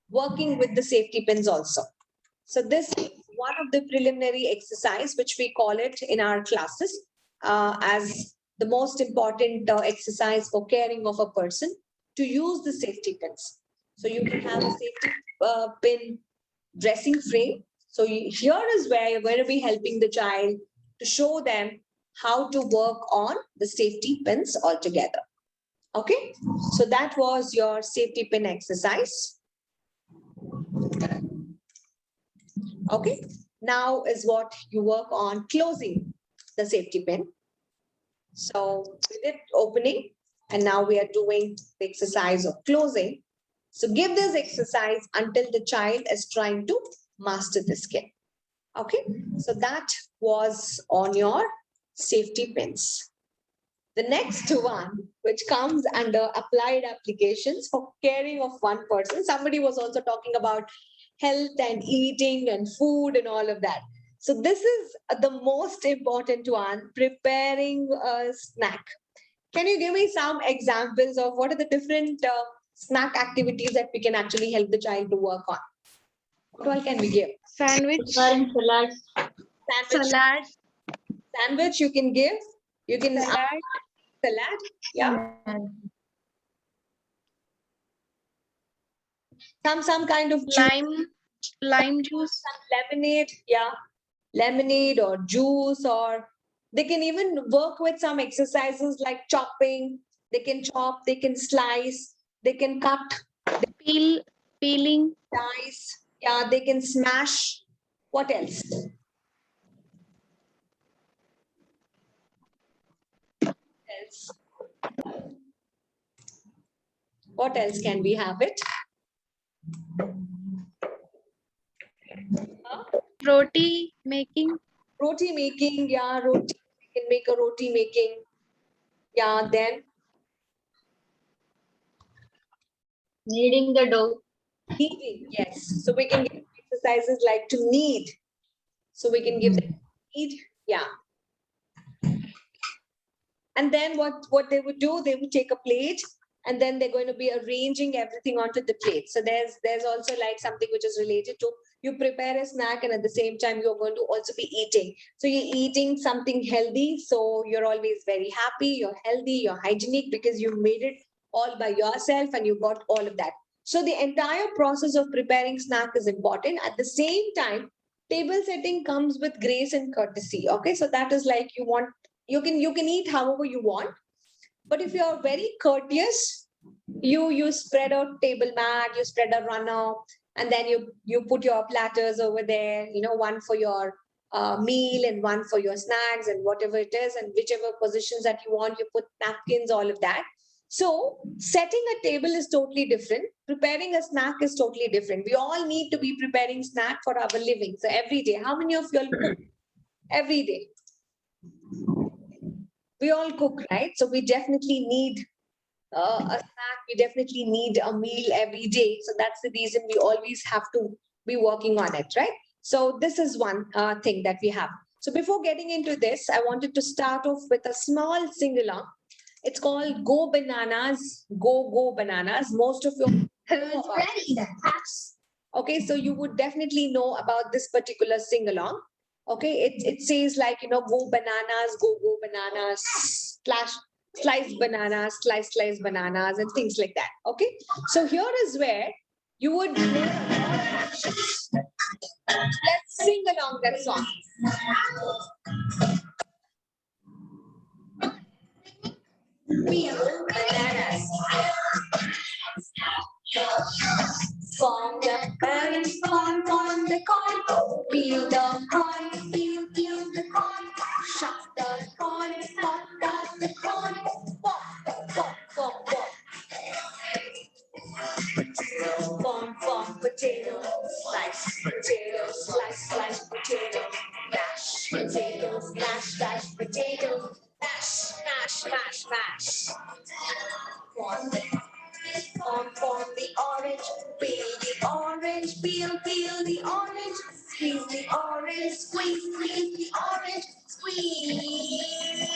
working with the safety pins also. So this is one of the preliminary exercise, which we call it in our classes as the most important exercise for caring of a person, to use the safety pins. So you can have a safety pin dressing frame. So here is where you're going to be helping the child to show them how to work on the safety pins altogether. Okay, so that was your safety pin exercise. Okay, now is what you work on closing the safety pin. So we did opening and now we are doing the exercise of closing. So give this exercise until the child is trying to master the skill. Okay, so that was on your safety pins. The next one, which comes under applied applications for caring of one person. Somebody was also talking about health and eating and food and all of that. So this is the most important one, preparing a snack. Can you give me some examples of what are the different snack activities that we can actually help the child to work on? What all can we give? Sandwich. Preparing salads. Sandwich. Salad. Sandwich you can give. You can Salad. salad. Yeah. Some kind of juice, Lime juice. lemonade. Yeah. Lemonade or juice, or they can even work with some exercises like chopping. They can chop, they can slice, they can cut, Peeling. dice. Yeah, they can smash. What else? What else can we have it? Roti making. Roti making, yeah, roti. We can make a roti making. Yeah, then Kneading the dough. kneading, yes. So we can give exercises like to knead. So we can give them knead, yeah. And then what they would do, they would take a plate and then they're going to be arranging everything onto the plate. So there's also like something which is related to you prepare a snack and at the same time you're going to also be eating. So you're eating something healthy. So you're always very happy, you're healthy, you're hygienic because you made it all by yourself and you got all of that. So the entire process of preparing snack is important. At the same time, table setting comes with grace and courtesy. Okay, so that is like you can eat however you want, but if you're very courteous, you spread a table mat, you spread a runner, and then you put your platters over there, one for your meal and one for your snacks and whatever it is, and whichever positions that you want, you put napkins, all of that. So setting a table is totally different. Preparing a snack is totally different. We all need to be preparing snack for our living. So every day, how many of you all cook every day? We all cook, right? So we definitely need a snack we definitely need a meal every day. So that's the reason we always have to be working on it, right? So this is one thing that we have. So before getting into this, I wanted to start off with a small sing-along. It's called Go Bananas, Go Bananas. Most of you know about this. Okay, so you would definitely know about this particular sing-along. Okay, it says like, go bananas, go bananas, slice bananas, slice bananas, and things like that. Okay, so here is where you would make a lot of actions. Let's sing along that song. Peel bananas. Form the berries, form the corn. Peel the corn, peel the corn. Shop the corn, pop the corn. Pop. Form potato. Slice potato. Mash potatoes, mash potato. Mash. Form the orange, peel the orange, peel the orange, squeeze the orange, squeeze the orange, squeeze.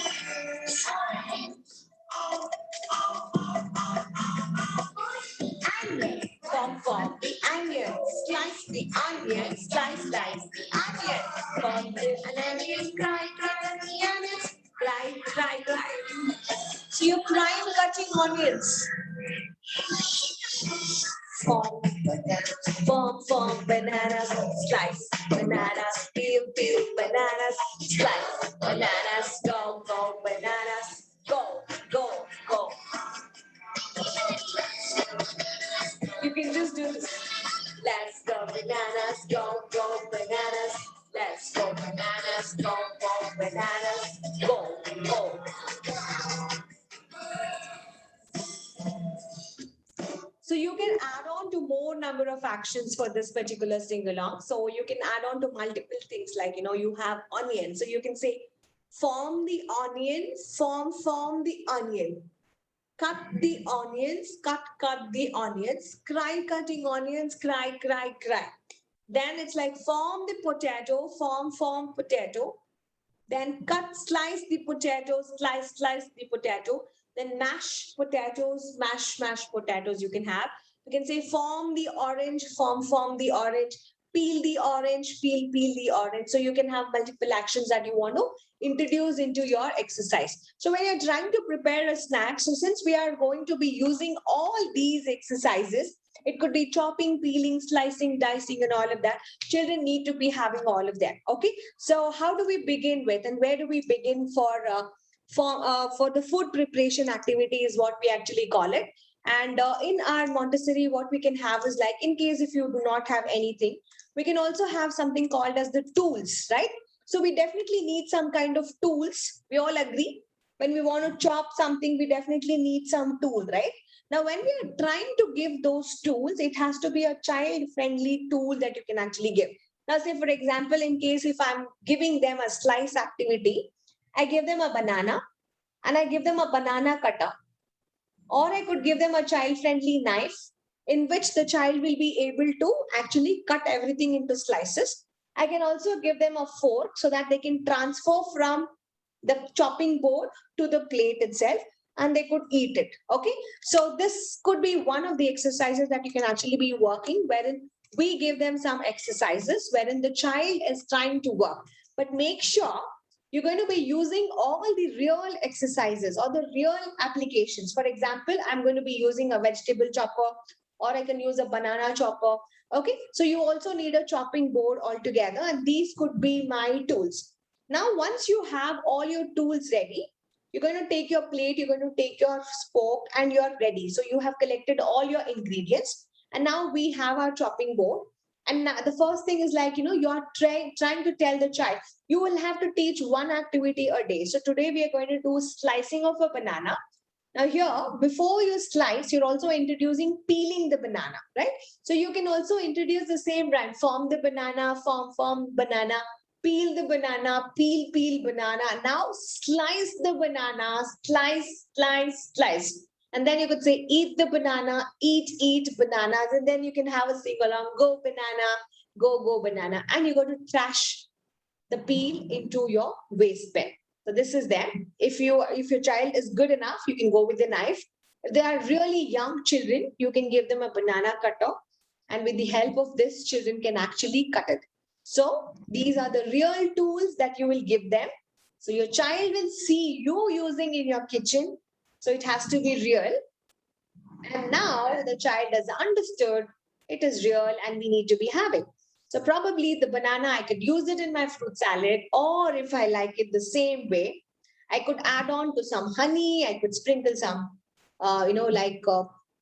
Onion, form the onion, slice the onion, slice the onion. Form an onion, cry the onions, cry. So you're crying cutting onions. Form bananas, slice bananas, peel bananas, slice bananas, go bananas, go. You can just do this. Let's go bananas, go bananas. Let's go bananas, go bananas, go. So you can add on to more number of actions for this particular sing-along. So you can add on to multiple things like, you have onion. So you can say, form the onion, form the onion. Cut the onions, cut the onions. Cry cutting onions, cry. Then it's like form the potato, form potato. Then slice the potato, slice the potato. Then mash potatoes, mash potatoes you can have. You can say form the orange, form the orange, peel the orange, peel the orange. So you can have multiple actions that you want to introduce into your exercise. So when you're trying to prepare a snack, so since we are going to be using all these exercises, it could be chopping, peeling, slicing, dicing, and all of that. Children need to be having all of that. Okay. So how do we begin with, and where do we begin for the food preparation activity is what we actually call it. And in our Montessori, what we can have is like, in case if you do not have anything, we can also have something called as the tools, right? So we definitely need some kind of tools. We all agree. When we want to chop something, we definitely need some tool, right? Now, when we are trying to give those tools, it has to be a child-friendly tool that you can actually give. Now, say, for example, in case if I'm giving them a slice activity, I give them a banana and I give them a banana cutter. Or I could give them a child-friendly knife in which the child will be able to actually cut everything into slices. I can also give them a fork so that they can transfer from the chopping board to the plate itself and they could eat it. Okay. So this could be one of the exercises that you can actually be working, wherein we give them some exercises wherein the child is trying to work. But make sure you're going to be using all the real exercises or the real applications. For example, I'm going to be using a vegetable chopper, or I can use a banana chopper. Okay. So you also need a chopping board altogether, and these could be my tools. Now, once you have all your tools ready, you're going to take your plate, you're going to take your spoke, and you're ready. So you have collected all your ingredients, and now we have our chopping board. And now the first thing is like, you're trying to tell the child, you will have to teach one activity a day. So today we are going to do slicing of a banana. Now here, before you slice, you're also introducing peeling the banana, right? So you can also introduce the same rhyme, form the banana, form banana, peel the banana, peel banana. Now slice the banana, slice. And then you could say, eat the banana, eat bananas. And then you can have a sing along, go banana, go banana. And you're going to trash the peel into your waste bin. So this is there. If your child is good enough, you can go with the knife. If they are really young children, you can give them a banana cutter. And with the help of this, children can actually cut it. So these are the real tools that you will give them. So your child will see you using in your kitchen. So it has to be real. And now the child has understood it is real and we need to be having. So probably the banana, I could use it in my fruit salad, or if I like it the same way, I could add on to some honey. I could sprinkle some,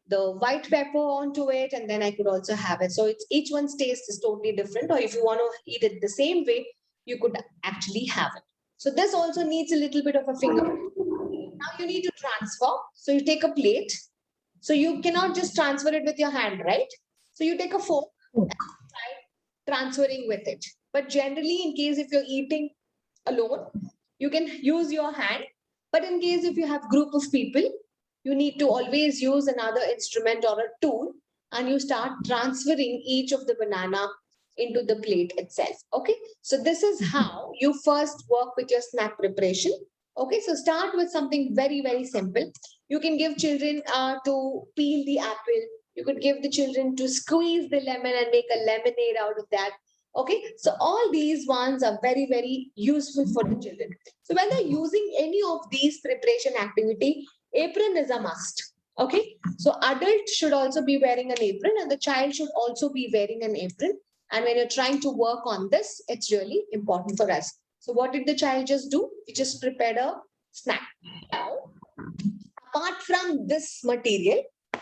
the white pepper onto it, and then I could also have it. So it's each one's taste is totally different. Or if you want to eat it the same way, you could actually have it. So this also needs a little bit of a finger. Now you need to transfer. So you take a plate. So you cannot just transfer it with your hand, right? So you take a fork and try transferring with it. But generally, in case if you're eating alone, you can use your hand. But in case if you have group of people, you need to always use another instrument or a tool, and you start transferring each of the banana into the plate itself. Okay, so this is how you first work with your snack preparation. Okay, so start with something very, very simple. You can give children to peel the apple. You could give the children to squeeze the lemon and make a lemonade out of that. Okay, so all these ones are very, very useful for the children. So when they're using any of these preparation activity, apron is a must. Okay, so adult should also be wearing an apron, and the child should also be wearing an apron. And when you're trying to work on this, it's really important for us. So what did the child just do? He just prepared a snack. Now, apart from this material,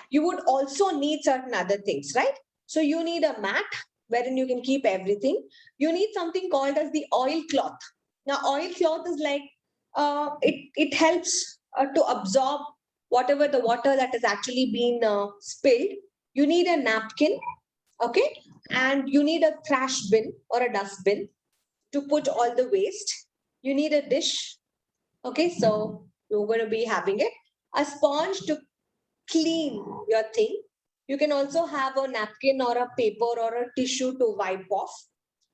you would also need certain other things, right? So you need a mat wherein you can keep everything. You need something called as the oil cloth. Now, oil cloth is like, it helps to absorb whatever the water that has actually been spilled. You need a napkin, okay? And you need a trash bin or a dustbin to put all the waste. You need a dish, okay? So you're going to be having it. A sponge to clean your thing. You can also have a napkin or a paper or a tissue to wipe off.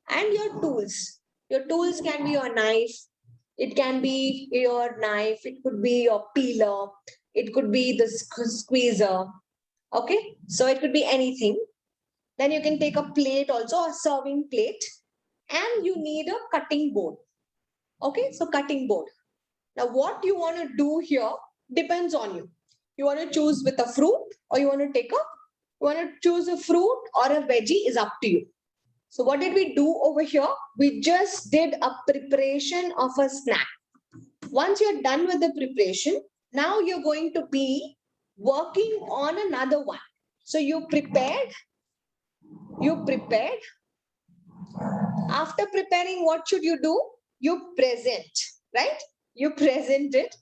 And your tools. Your tools can be your knife. It can be your knife. It could be your peeler. It could be the squeezer. Okay, so it could be anything. Then you can take a plate also, a serving plate. And you need a cutting board. Okay, so cutting board. Now what you want to do here depends on you. You want to choose with a fruit, or you want to choose a fruit or a veggie, is up to you. So what did we do over here? We just did a preparation of a snack. Once you're done with the preparation, now you're going to be working on another one. So you prepared. After preparing, what should you do? You present, right? You present it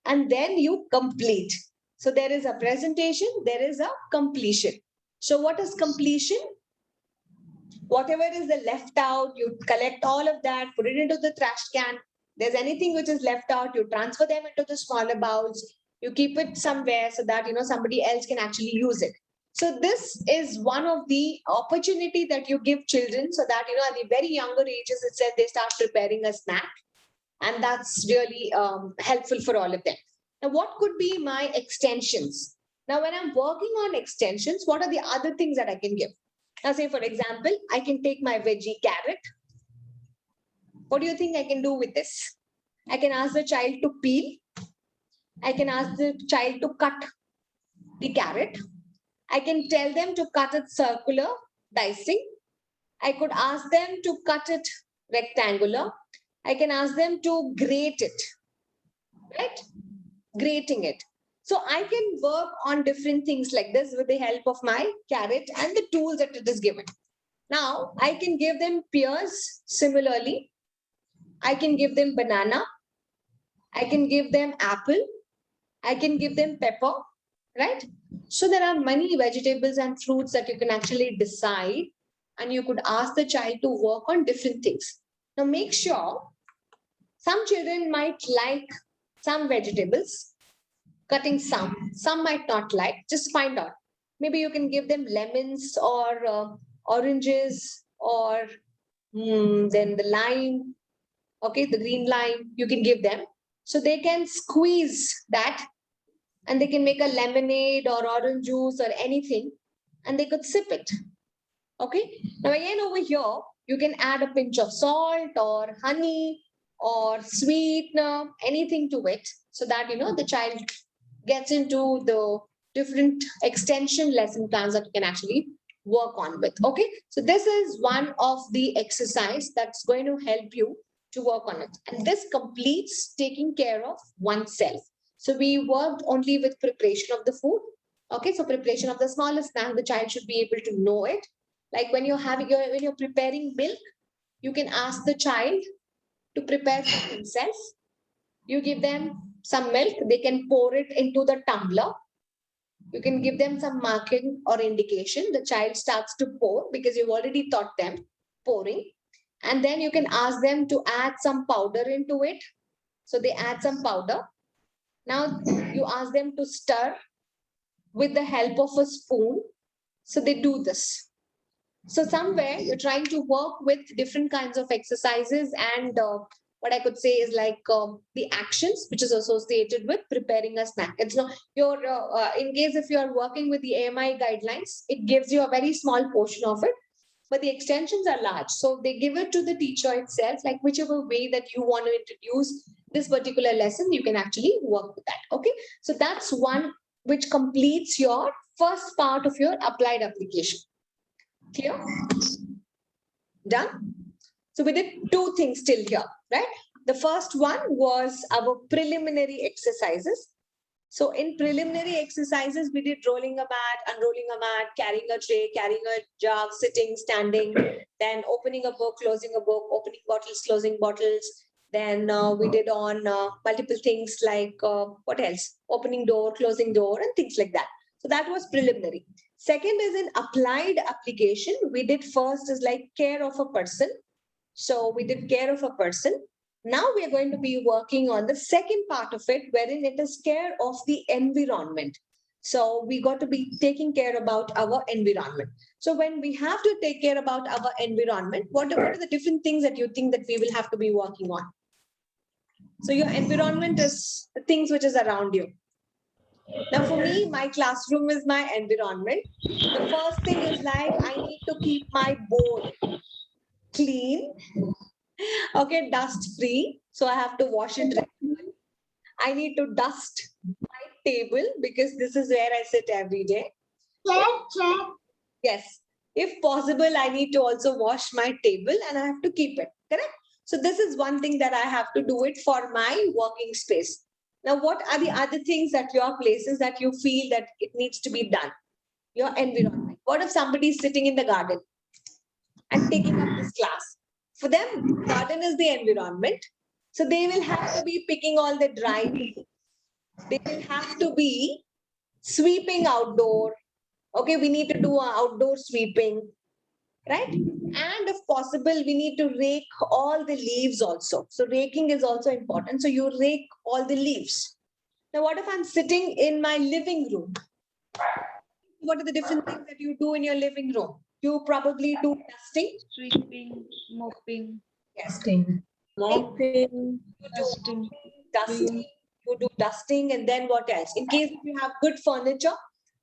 and then you complete. So there is a presentation, there is a completion. So what is completion? Whatever is the left out, you collect all of that, put it into the trash can. There's anything which is left out, you transfer them into the smaller bowls. You keep it somewhere so that, somebody else can actually use it. So this is one of the opportunity that you give children, so that, at the very younger ages, it said they start preparing a snack. And that's really helpful for all of them. Now, what could be my extensions? Now, when I'm working on extensions, what are the other things that I can give? Now, say, for example, I can take my veggie carrot. What do you think I can do with this? I can ask the child to peel. I can ask the child to cut the carrot. I can tell them to cut it circular, dicing. I could ask them to cut it rectangular. I can ask them to grate it, right? Grating it. So I can work on different things like this with the help of my carrot and the tools that it is given. Now, I can give them pears similarly. I can give them banana. I can give them apple. I can give them pepper, right? So there are many vegetables and fruits that you can actually decide, and you could ask the child to work on different things. Now make sure some children might like some vegetables cutting some might not like. Just find out. Maybe you can give them lemons or oranges or then the lime, okay, the green lime, you can give them. So they can squeeze that and they can make a lemonade or orange juice or anything and they could sip it. Okay. Now again over here, you can add a pinch of salt or honey or sweetener, anything to it so that, the child gets into the different extension lesson plans that you can actually work on with. Okay. So this is one of the exercise that's going to help you to work on it. And this completes taking care of oneself. So we worked only with preparation of the food. Okay. So preparation of the smallest snack, the child should be able to know it. Like when you're preparing milk, you can ask the child to prepare for himself. You give them some milk, they can pour it into the tumbler. You can give them some marking or indication. The child starts to pour because you've already taught them pouring. And then you can ask them to add some powder into it. So they add some powder. Now you ask them to stir with the help of a spoon. So they do this. So somewhere you're trying to work with different kinds of exercises and what I could say is like the actions which is associated with preparing a snack. It's not your in case if you are working with the AMI guidelines, it gives you a very small portion of it, but the extensions are large. So they give it to the teacher itself, like whichever way that you want to introduce this particular lesson, you can actually work with that. Okay, so that's one which completes your first part of your applied application. Clear? Done? So we did two things till here, right? The first one was our preliminary exercises. So in preliminary exercises, we did rolling a mat, unrolling a mat, carrying a tray, carrying a jug, sitting, standing, then opening a book, closing a book, opening bottles, closing bottles. Then we did on multiple things like what else? Opening door, closing door, and things like that. So that was preliminary. Second is in applied application. We did first is like care of a person. So we did care of a person. Now we are going to be working on the second part of it, wherein it is care of the environment. So we got to be taking care about our environment. So when we have to take care about our environment, what are the different things that you think that we will have to be working on? So your environment is the things which is around you. Now for me, my classroom is my environment. The first thing is like, I need to keep my board clean, okay, dust free. So I have to wash it regularly. I need to dust my table because this is where I sit every day. Yes, if possible, I need to also wash my table and I have to keep it, correct? So this is one thing that I have to do it for my working space. Now, what are the other things at your places that you feel that it needs to be done? Your environment. What if somebody is sitting in the garden and taking up this class? For them, garden is the environment. So they will have to be picking all the dry leaves. They will have to be sweeping outdoor. Okay, we need to do our outdoor sweeping, right? And if possible, we need to rake all the leaves also. So raking is also important. So you rake all the leaves. Now, what if I'm sitting in my living room? What are the different things that you do in your living room? You probably do dusting. Sweeping, mopping, Yes. mopping, You do dusting. dusting. You do dusting, and then what else? In case you have good furniture,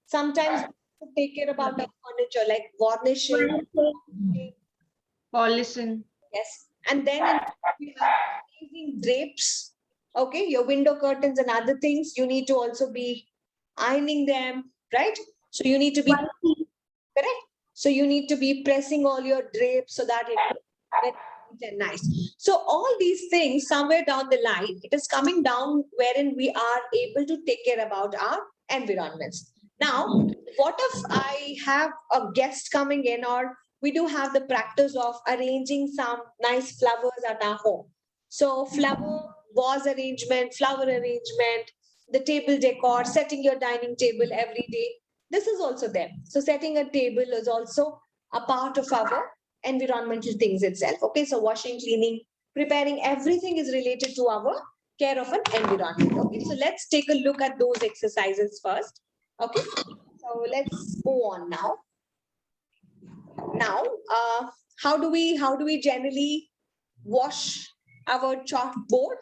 sometimes you take care about the furniture like varnishing. Polishing. Yes. And then you have hanging drapes. Okay, your window curtains and other things, you need to also be ironing them, right? So you need to be correct. So you need to be pressing all your drapes so that it looks very and nice. So all these things, somewhere down the line, it is coming down wherein we are able to take care about our environments. Now, what if I have a guest coming in, or we do have the practice of arranging some nice flowers at our home. So flower vase arrangement, flower arrangement, the table decor, setting your dining table every day. This is also there. So setting a table is also a part of our environmental things itself. Okay, so washing, cleaning, preparing, everything is related to our care of an environment. Okay, so let's take a look at those exercises first. Okay, so let's go on now. Now, how do we generally wash our chalkboard?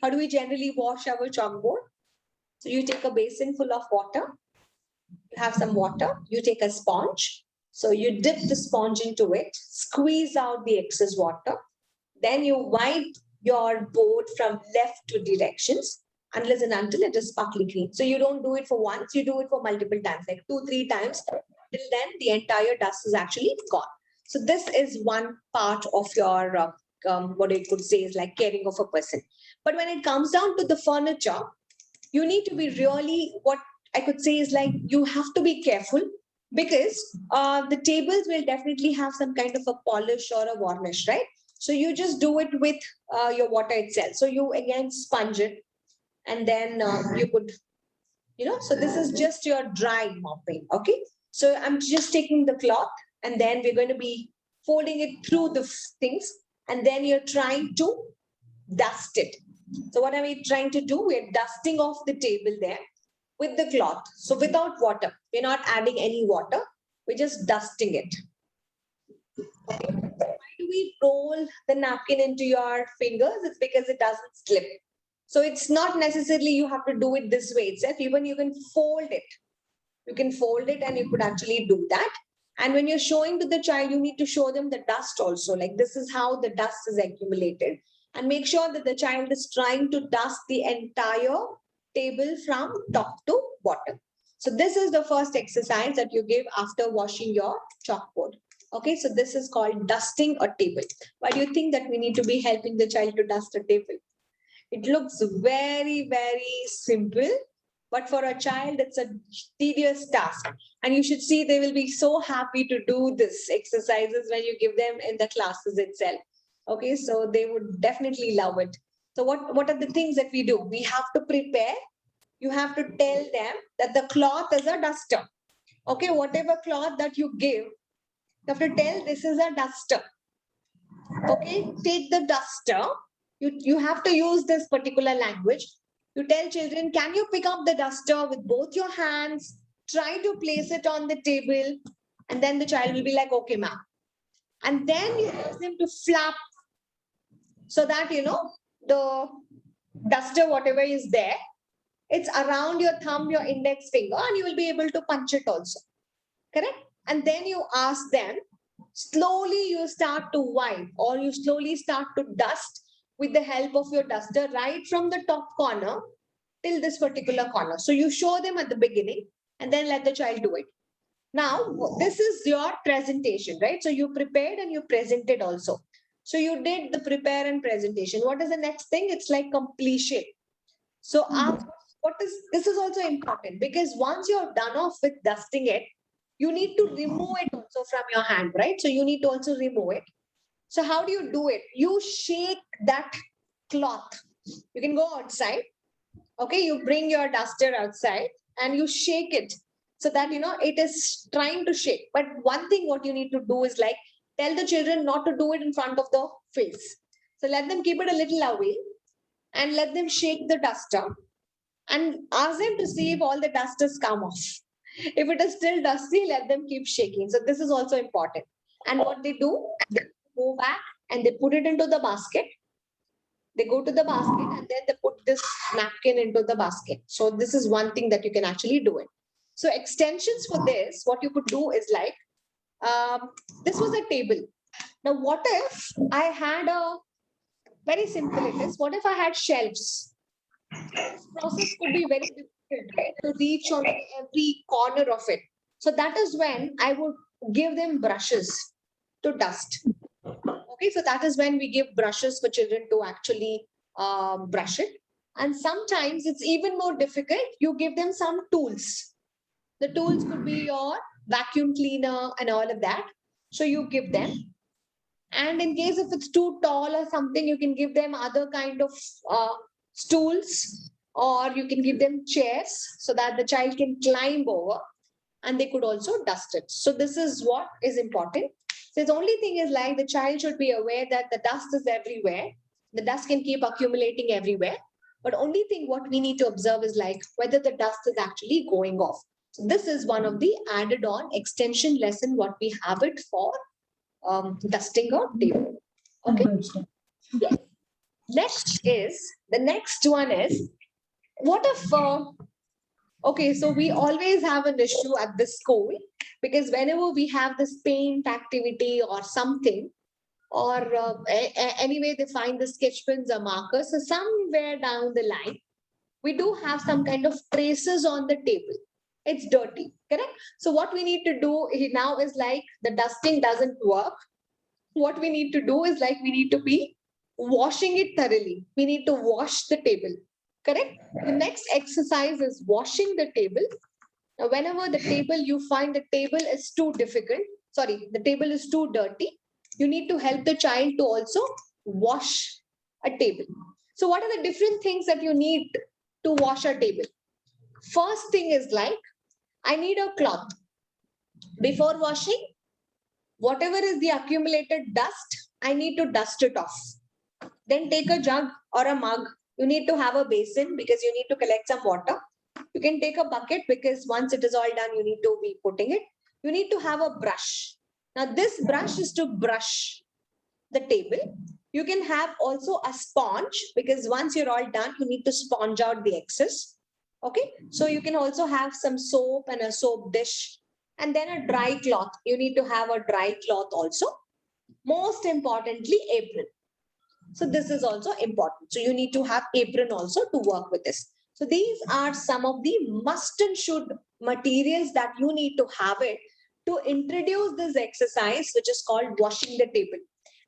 How do we generally wash our chalkboard? So you take a basin full of water. You have some water. You take a sponge. So you dip the sponge into it, squeeze out the excess water. Then you wipe your board from left to directions unless and until it is sparkly green. So you don't do it for once, you do it for multiple times, like 2-3 times. Till then, the entire dust is actually gone. So this is one part of your, what I could say is like caring of a person. But when it comes down to the furniture, you need to be really, what I could say is like, you have to be careful because the tables will definitely have some kind of a polish or a varnish, right? So you just do it with your water itself. So you again sponge it and then you could, so this is just your dry mopping. Okay. So I'm just taking the cloth and then we're going to be folding it through the things and then you're trying to dust it. So what are we trying to do? We're dusting off the table there with the cloth. So without water, we're not adding any water. We're just dusting it. Okay. Why do we roll the napkin into your fingers? It's because it doesn't slip. So it's not necessarily you have to do it this way itself. Even you can fold it. You can fold it and you could actually do that. And when you're showing to the child, you need to show them the dust also. Like this is how the dust is accumulated. And make sure that the child is trying to dust the entire table from top to bottom. So this is the first exercise that you give after washing your chalkboard. Okay, so this is called dusting a table. Why do you think that we need to be helping the child to dust a table? It looks very, very simple, but for a child, it's a tedious task. And you should see they will be so happy to do this exercises when you give them in the classes itself. Okay, so they would definitely love it. So what are the things that we do? We have to prepare. You have to tell them that the cloth is a duster. Okay, whatever cloth that you give, you have to tell this is a duster. Okay, take the duster. You have to use this particular language. You tell children, can you pick up the duster with both your hands? Try to place it on the table. And then the child will be like, okay, ma'am. And then you ask them to flap so that, the duster, whatever is there, it's around your thumb, your index finger, and you will be able to punch it also. Correct? And then you ask them, slowly you start to wipe or you slowly start to dust with the help of your duster right from the top corner till this particular corner. So you show them at the beginning and then let the child do it. Now, this is your presentation, right? So you prepared and you presented also. So you did the prepare and presentation. What is the next thing? It's like completion. So this is also important because once you're done off with dusting it, you need to remove it also from your hand, right? So you need to also remove it. So how do you do it? You shake that cloth. You can go outside. Okay, you bring your duster outside and you shake it so that, it is trying to shake. But one thing what you need to do is like, tell the children not to do it in front of the face. So let them keep it a little away and let them shake the duster and ask them to see if all the dust has come off. If it is still dusty, let them keep shaking. So this is also important. And what they do, they go back and they put it into the basket. They go to the basket and then they put this napkin into the basket. So this is one thing that you can actually do it. So extensions for this, what you could do is like, this was a table. Now, what if I had very simple it is, what if I had shelves? This process could be very difficult, right? To reach on every corner of it. So that is when I would give them brushes to dust. Okay, so that is when we give brushes for children to actually brush it. And sometimes it's even more difficult. You give them some tools. The tools could be your vacuum cleaner and all of that. So you give them. And in case if it's too tall or something, you can give them other kind of stools or you can give them chairs so that the child can climb over and they could also dust it. So this is what is important. So the only thing is like the child should be aware that the dust is everywhere. The dust can keep accumulating everywhere. But only thing what we need to observe is like whether the dust is actually going off. So this is one of the added on extension lesson what we have it for dusting our table. Okay. Good stuff. Yes. Next is, the next one is, what if, okay, so we always have an issue at the school because whenever we have this paint activity or something, or anyway, they find the sketch pens or markers, so somewhere down the line, we do have some kind of traces on the table. It's dirty, correct? So what we need to do now is like the dusting doesn't work. What we need to do is like we need to be washing it thoroughly. We need to wash the table, correct? The next exercise is washing the table. Now, whenever the table, you find the table is too difficult, sorry, the table is too dirty, you need to help the child to also wash a table. So what are the different things that you need to wash a table? First thing is like, I need a cloth. Before washing, whatever is the accumulated dust, I need to dust it off. Then take a jug or a mug. You need to have a basin because you need to collect some water. You can take a bucket because once it is all done, you need to be putting it. You need to have a brush. Now this brush is to brush the table. You can have also a sponge because once you're all done, you need to sponge out the excess. Okay. So you can also have some soap and a soap dish and then a dry cloth. You need to have a dry cloth also. Most importantly, apron. So this is also important. So you need to have apron also to work with this. So these are some of the must and should materials that you need to have it to introduce this exercise, which is called washing the table.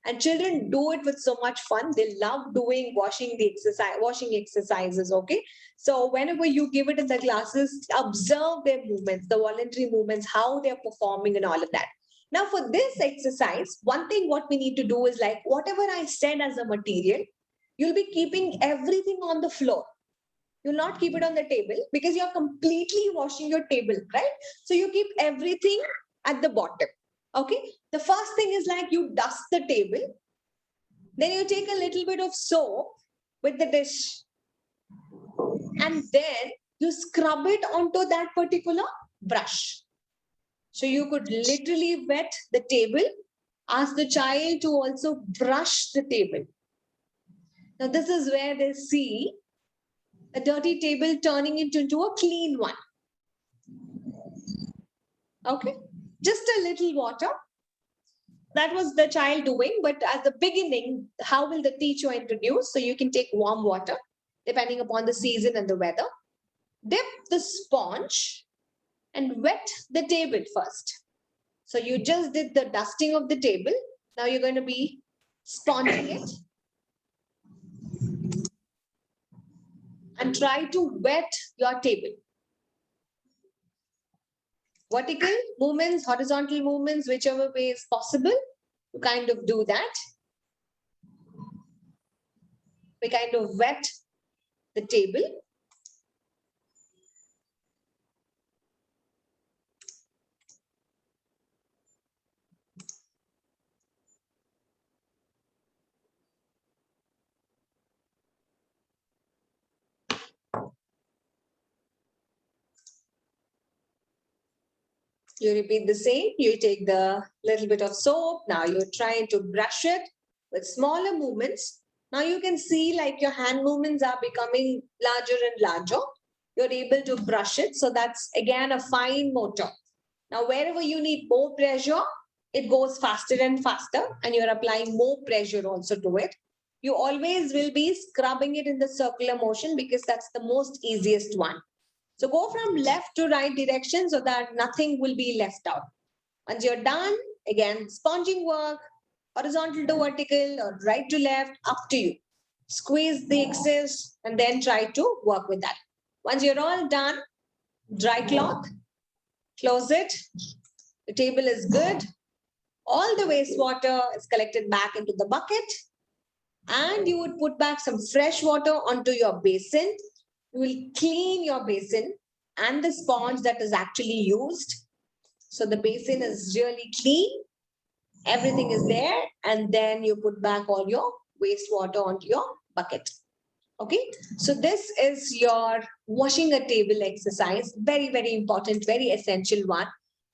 And children do it with so much fun. They love doing washing exercises. Okay. So whenever you give it in the classes, observe their movements, the voluntary movements, how they're performing and all of that. Now for this exercise, one thing what we need to do is like whatever I said as a material, you'll be keeping everything on the floor. You'll not keep it on the table because you're completely washing your table, right? So you keep everything at the bottom. Okay. The first thing is like you dust the table. Then you take a little bit of soap with the dish. And then you scrub it onto that particular brush. So you could literally wet the table. Ask the child to also brush the table. Now this is where they see a dirty table turning it into a clean one. Okay. Just a little water. That was the child doing, but at the beginning, how will the teacher introduce? So you can take warm water, depending upon the season and the weather. Dip the sponge and wet the table first. So you just did the dusting of the table. Now you're going to be sponging it. And try to wet your table. Vertical movements, horizontal movements, whichever way is possible, to kind of do that. We kind of wet the table. You repeat the same. You take the little bit of soap. Now you're trying to brush it with smaller movements. Now you can see like your hand movements are becoming larger and larger. You're able to brush it. So that's again a fine motor. Now wherever you need more pressure, it goes faster and faster and you're applying more pressure also to it. You always will be scrubbing it in the circular motion because that's the most easiest one. So go from left to right direction so that nothing will be left out. Once you're done, again, sponging work, horizontal to vertical or right to left, up to you. Squeeze the excess and then try to work with that. Once you're all done, dry cloth, close it. The table is good. All the wastewater is collected back into the bucket. And you would put back some fresh water onto your basin. You will clean your basin and the sponge that is actually used. So the basin is really clean. Everything is there. And then you put back all your wastewater onto your bucket. Okay, so this is your washing a table exercise. Very, very important, very essential one,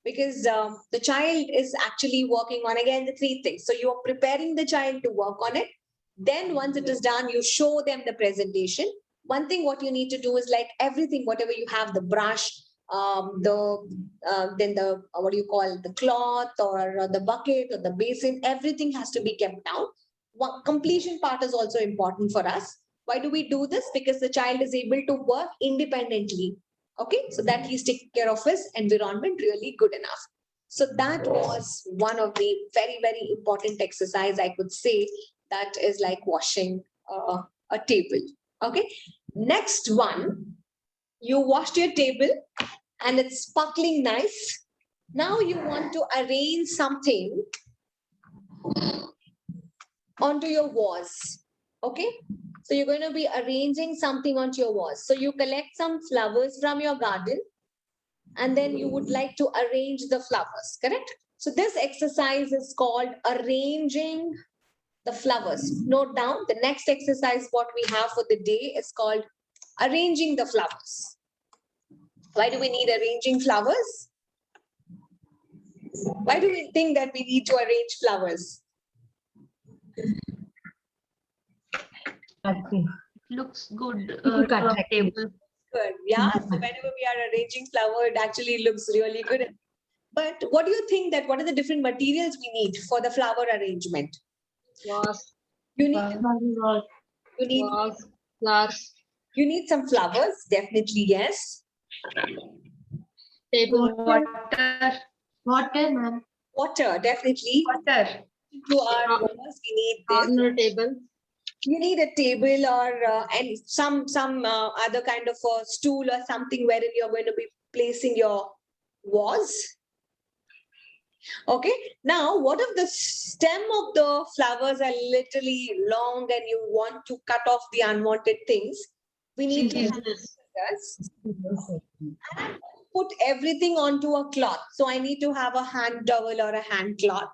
because the child is actually working on again the three things. So you are preparing the child to work on it. Then once it is done, you show them the presentation. One thing what you need to do is like everything, whatever you have, the brush, then the what do you call, the cloth or the bucket or the basin, everything has to be kept down. Completion part is also important for us. Why do we do this? Because the child is able to work independently. Okay, so that he's taking care of his environment really good enough. So that was one of the very, very important exercise I could say, that is like washing a table. Okay, next one, you washed your table and it's sparkling nice. Now you want to arrange something onto your walls. Okay, so you're going to be arranging something onto your walls. So you collect some flowers from your garden and then you would like to arrange the flowers, correct? So this exercise is called arranging the flowers. Note down, the next exercise what we have for the day is called arranging the flowers. Why do we need arranging flowers? Why do we think that we need to arrange flowers? Okay. Looks good Look to at a that. table. Good. Yeah, so whenever we are arranging flower, it actually looks really good. But what do you think that what are the different materials we need for the flower arrangement? Was, You need, you need, was, flowers, you need some flowers, definitely, yes. table, Water. water, ma'am. Water, definitely. Water. To our walls, we need this. Corner table, You need a table or and some other kind of a stool or something wherein you're going to be placing your vase. Okay. Now, what if the stem of the flowers are literally long and you want to cut off the unwanted things? We need to scissors, put everything onto a cloth. So I need to have a hand towel or a hand cloth.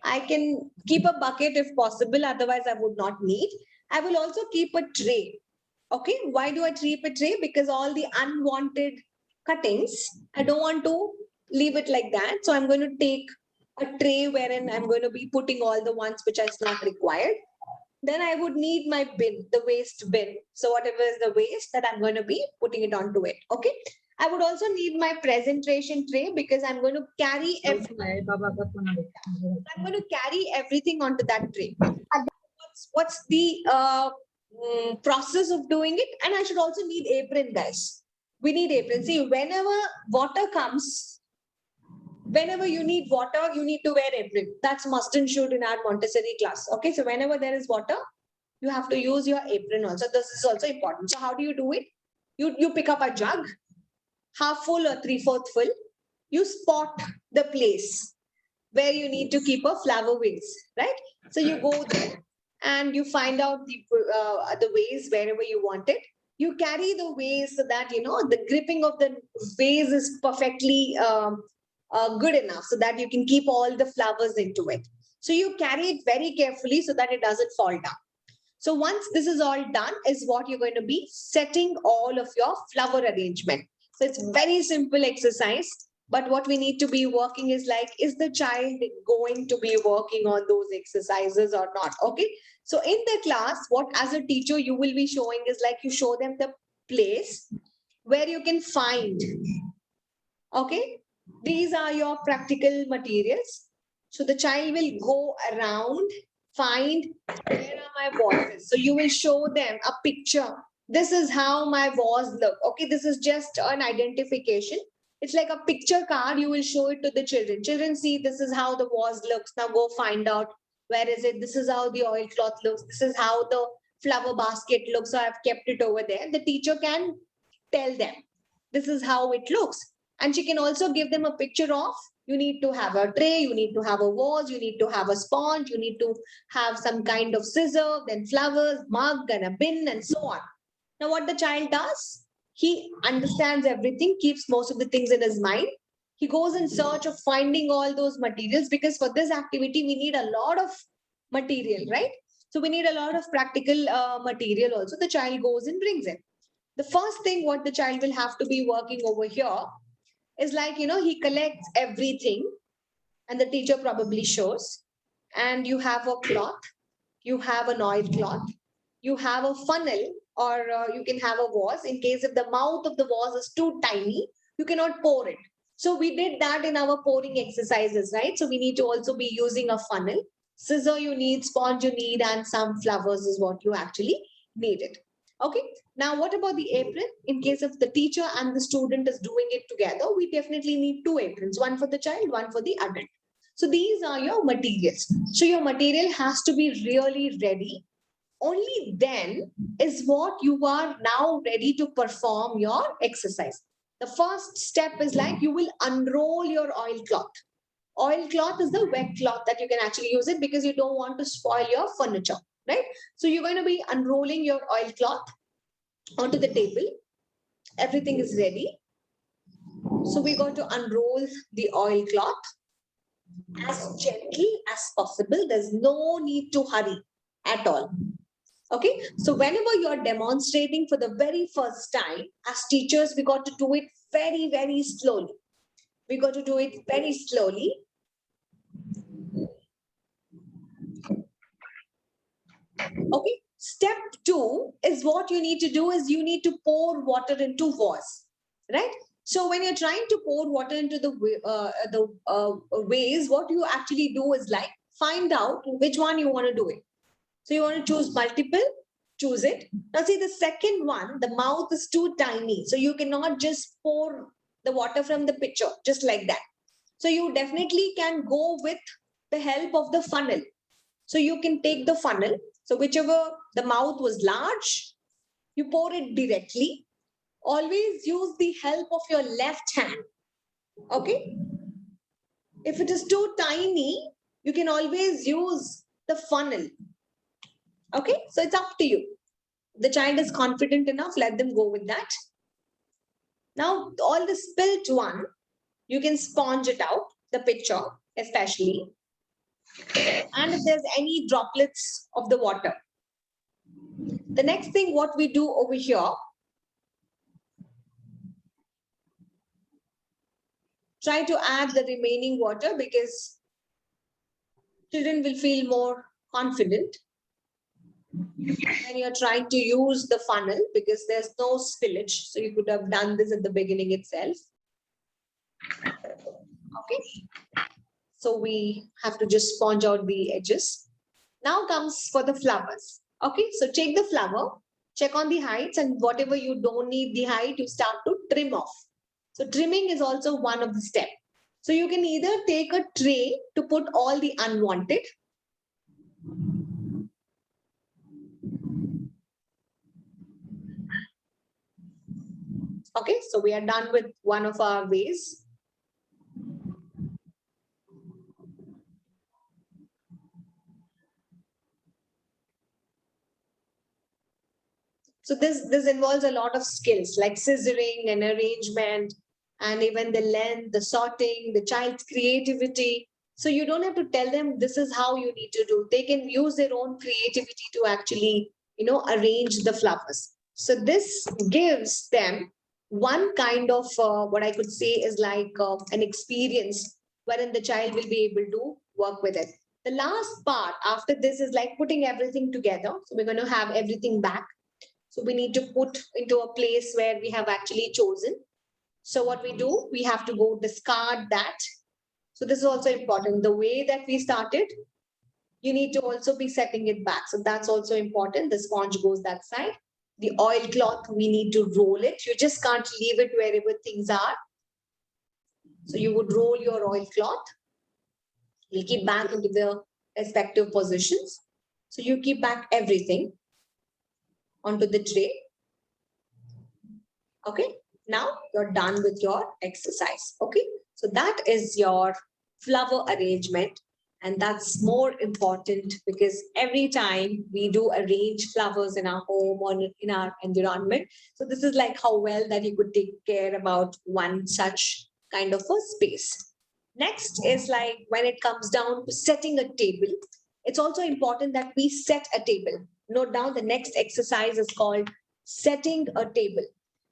I can keep a bucket if possible, otherwise I would not need. I will also keep a tray. Okay, why do I keep a tray? Because all the unwanted cuttings, I don't want to leave it like that. So I'm going to take a tray wherein I'm going to be putting all the ones which is not required. Then I would need my bin, the waste bin. So whatever is the waste that I'm going to be putting it onto it. Okay. I would also need my presentation tray because I'm going to carry everything. I'm going to carry everything onto that tray. What's the process of doing it? And I should also need apron, guys. We need apron. See, whenever water comes, whenever you need water, you need to wear apron. That's must and should in our Montessori class. Okay, so whenever there is water, you have to use your apron also. This is also important. So how do you do it? You pick up a jug, half full or 3/4 full. You spot the place where you need to keep a flower vase, right? So you go there and you find out the vase wherever you want it. You carry the vase so that, you know, the gripping of the vase is perfectly good enough so that you can keep all the flowers into it. So you carry it very carefully so that it doesn't fall down. So once this is all done is what you're going to be setting all of your flower arrangement. So it's very simple exercise. But what we need to be working is like, is the child going to be working on those exercises or not? Okay. So in the class, what as a teacher you will be showing is like you show them the place where you can find. Okay. These are your practical materials. So the child will go around, find where are my vases. So you will show them a picture. This is how my vase look. Okay. This is just an identification. It's like a picture card. You will show it to the children. Children see this is how the vase looks. Now go find out where is it. This is how the oilcloth looks. This is how the flower basket looks. So I've kept it over there. The teacher can tell them this is how it looks. And she can also give them a picture of you need to have a tray, you need to have a vase, you need to have a sponge, you need to have some kind of scissor, then flowers, mug, and a bin, and so on. Now, what the child does, he understands everything, keeps most of the things in his mind. He goes in search of finding all those materials because for this activity, we need a lot of material, right? So we need a lot of practical material also. The child goes and brings it. The first thing what the child will have to be working over here is like, he collects everything and the teacher probably shows. And you have a cloth, you have an oil cloth, you have a funnel, or you can have a vase. In case if the mouth of the vase is too tiny, you cannot pour it. So we did that in our pouring exercises, right? So we need to also be using a funnel. Scissor you need, sponge you need, and some flowers is what you actually needed. Okay. Now, what about the apron? In case if the teacher and the student is doing it together, we definitely need two aprons, one for the child, one for the adult. So these are your materials. So your material has to be really ready. Only then is what you are now ready to perform your exercise. The first step is like you will unroll your oil cloth. Oil cloth is the wet cloth that you can actually use it because you don't want to spoil your furniture, right? So you're going to be unrolling your oil cloth onto the table. Everything is ready. So we're going to unroll the oil cloth as gently as possible. There's no need to hurry at all. Okay, so whenever you're demonstrating for the very first time, as teachers, we got to do it very, very slowly. We got to do it very slowly. Okay, step 2 is what you need to do is you need to pour water into vase, right? So when you're trying to pour water into the vase, what you actually do is like find out which one you want to do it. So you want to choose multiple, choose it. Now see the second one, the mouth is too tiny. So you cannot just pour the water from the pitcher just like that. So you definitely can go with the help of the funnel. So you can take the funnel. So whichever the mouth was large, you pour it directly. Always use the help of your left hand. Okay. If it is too tiny, you can always use the funnel. Okay, so it's up to you. The child is confident enough, let them go with that. Now, all the spilt one, you can sponge it out, the pitcher especially. And if there's any droplets of the water. The next thing what we do over here, try to add the remaining water because children will feel more confident when you're trying to use the funnel because there's no spillage. So you could have done this at the beginning itself. Okay. So we have to just sponge out the edges. Now comes for the flowers. Okay. So take the flower, check on the heights, and whatever you don't need the height, you start to trim off. So trimming is also one of the steps. So you can either take a tray to put all the unwanted. Okay, so we are done with one of our ways. So this involves a lot of skills like scissoring and arrangement and even the length, the sorting, the child's creativity. So you don't have to tell them this is how you need to do. They can use their own creativity to actually, arrange the flowers. So this gives them one kind of what I could say is like an experience wherein the child will be able to work with it. The last part after this is like putting everything together. So we're going to have everything back. So we need to put into a place where we have actually chosen. So what we do, we have to go discard that. So this is also important. The way that we started, you need to also be setting it back. So that's also important. The sponge goes that side. The oil cloth, we need to roll it. You just can't leave it wherever things are. So you would roll your oil cloth. You'll keep back into the respective positions. So you keep back everything onto the tray. Okay, now you're done with your exercise. Okay, so that is your flower arrangement. And that's more important because every time we do arrange flowers in our home or in our environment. So this is like how well that you could take care about one such kind of a space. Next is like when it comes down to setting a table. it's also important that we set a table. Note down the next exercise is called setting a table.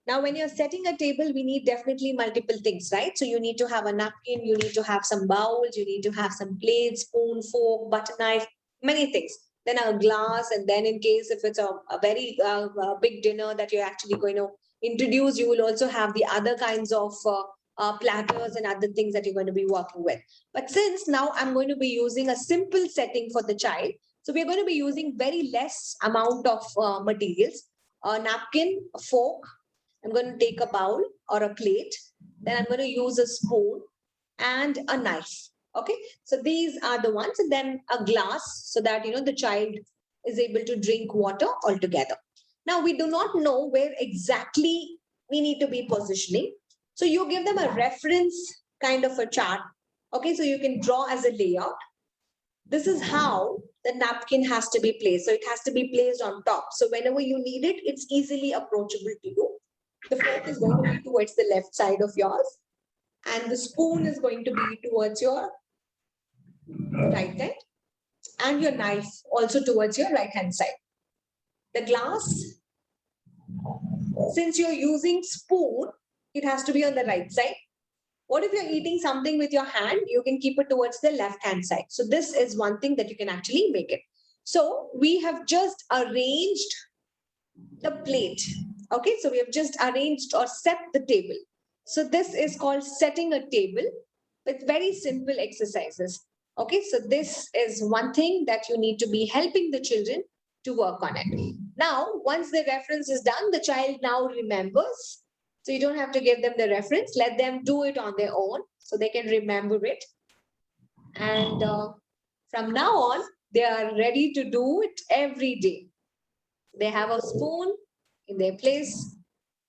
Now, when you're setting a table, we need definitely multiple things, right? So you need to have a napkin, you need to have some bowls, you need to have some plates, spoon, fork, butter knife, many things. Then a glass, and then in case if it's a very big dinner that you're actually going to introduce, you will also have the other kinds of platters and other things that you're going to be working with. But since now I'm going to be using a simple setting for the child, so we're going to be using very less amount of materials, a napkin, a fork, I'm going to take a bowl or a plate. Then I'm going to use a spoon and a knife. Okay. So these are the ones, and then a glass so that, the child is able to drink water altogether. Now, we do not know where exactly we need to be positioning. So you give them a reference kind of a chart. Okay. So you can draw as a layout. This is how the napkin has to be placed. So it has to be placed on top. So whenever you need it, it's easily approachable to you. The fork is going to be towards the left side of yours, and the spoon is going to be towards your right hand, and your knife also towards your right hand side. The glass, since you're using spoon, it has to be on the right side. What if you're eating something with your hand? You can keep it towards the left hand side. So this is one thing that you can actually make it. So we have just arranged the plate. Okay, so we have just arranged or set the table. So this is called setting a table with very simple exercises. Okay, so this is one thing that you need to be helping the children to work on it. Now, once the reference is done, the child now remembers. So you don't have to give them the reference. Let them do it on their own so they can remember it. And from now on, they are ready to do it every day. They have a spoon in their place,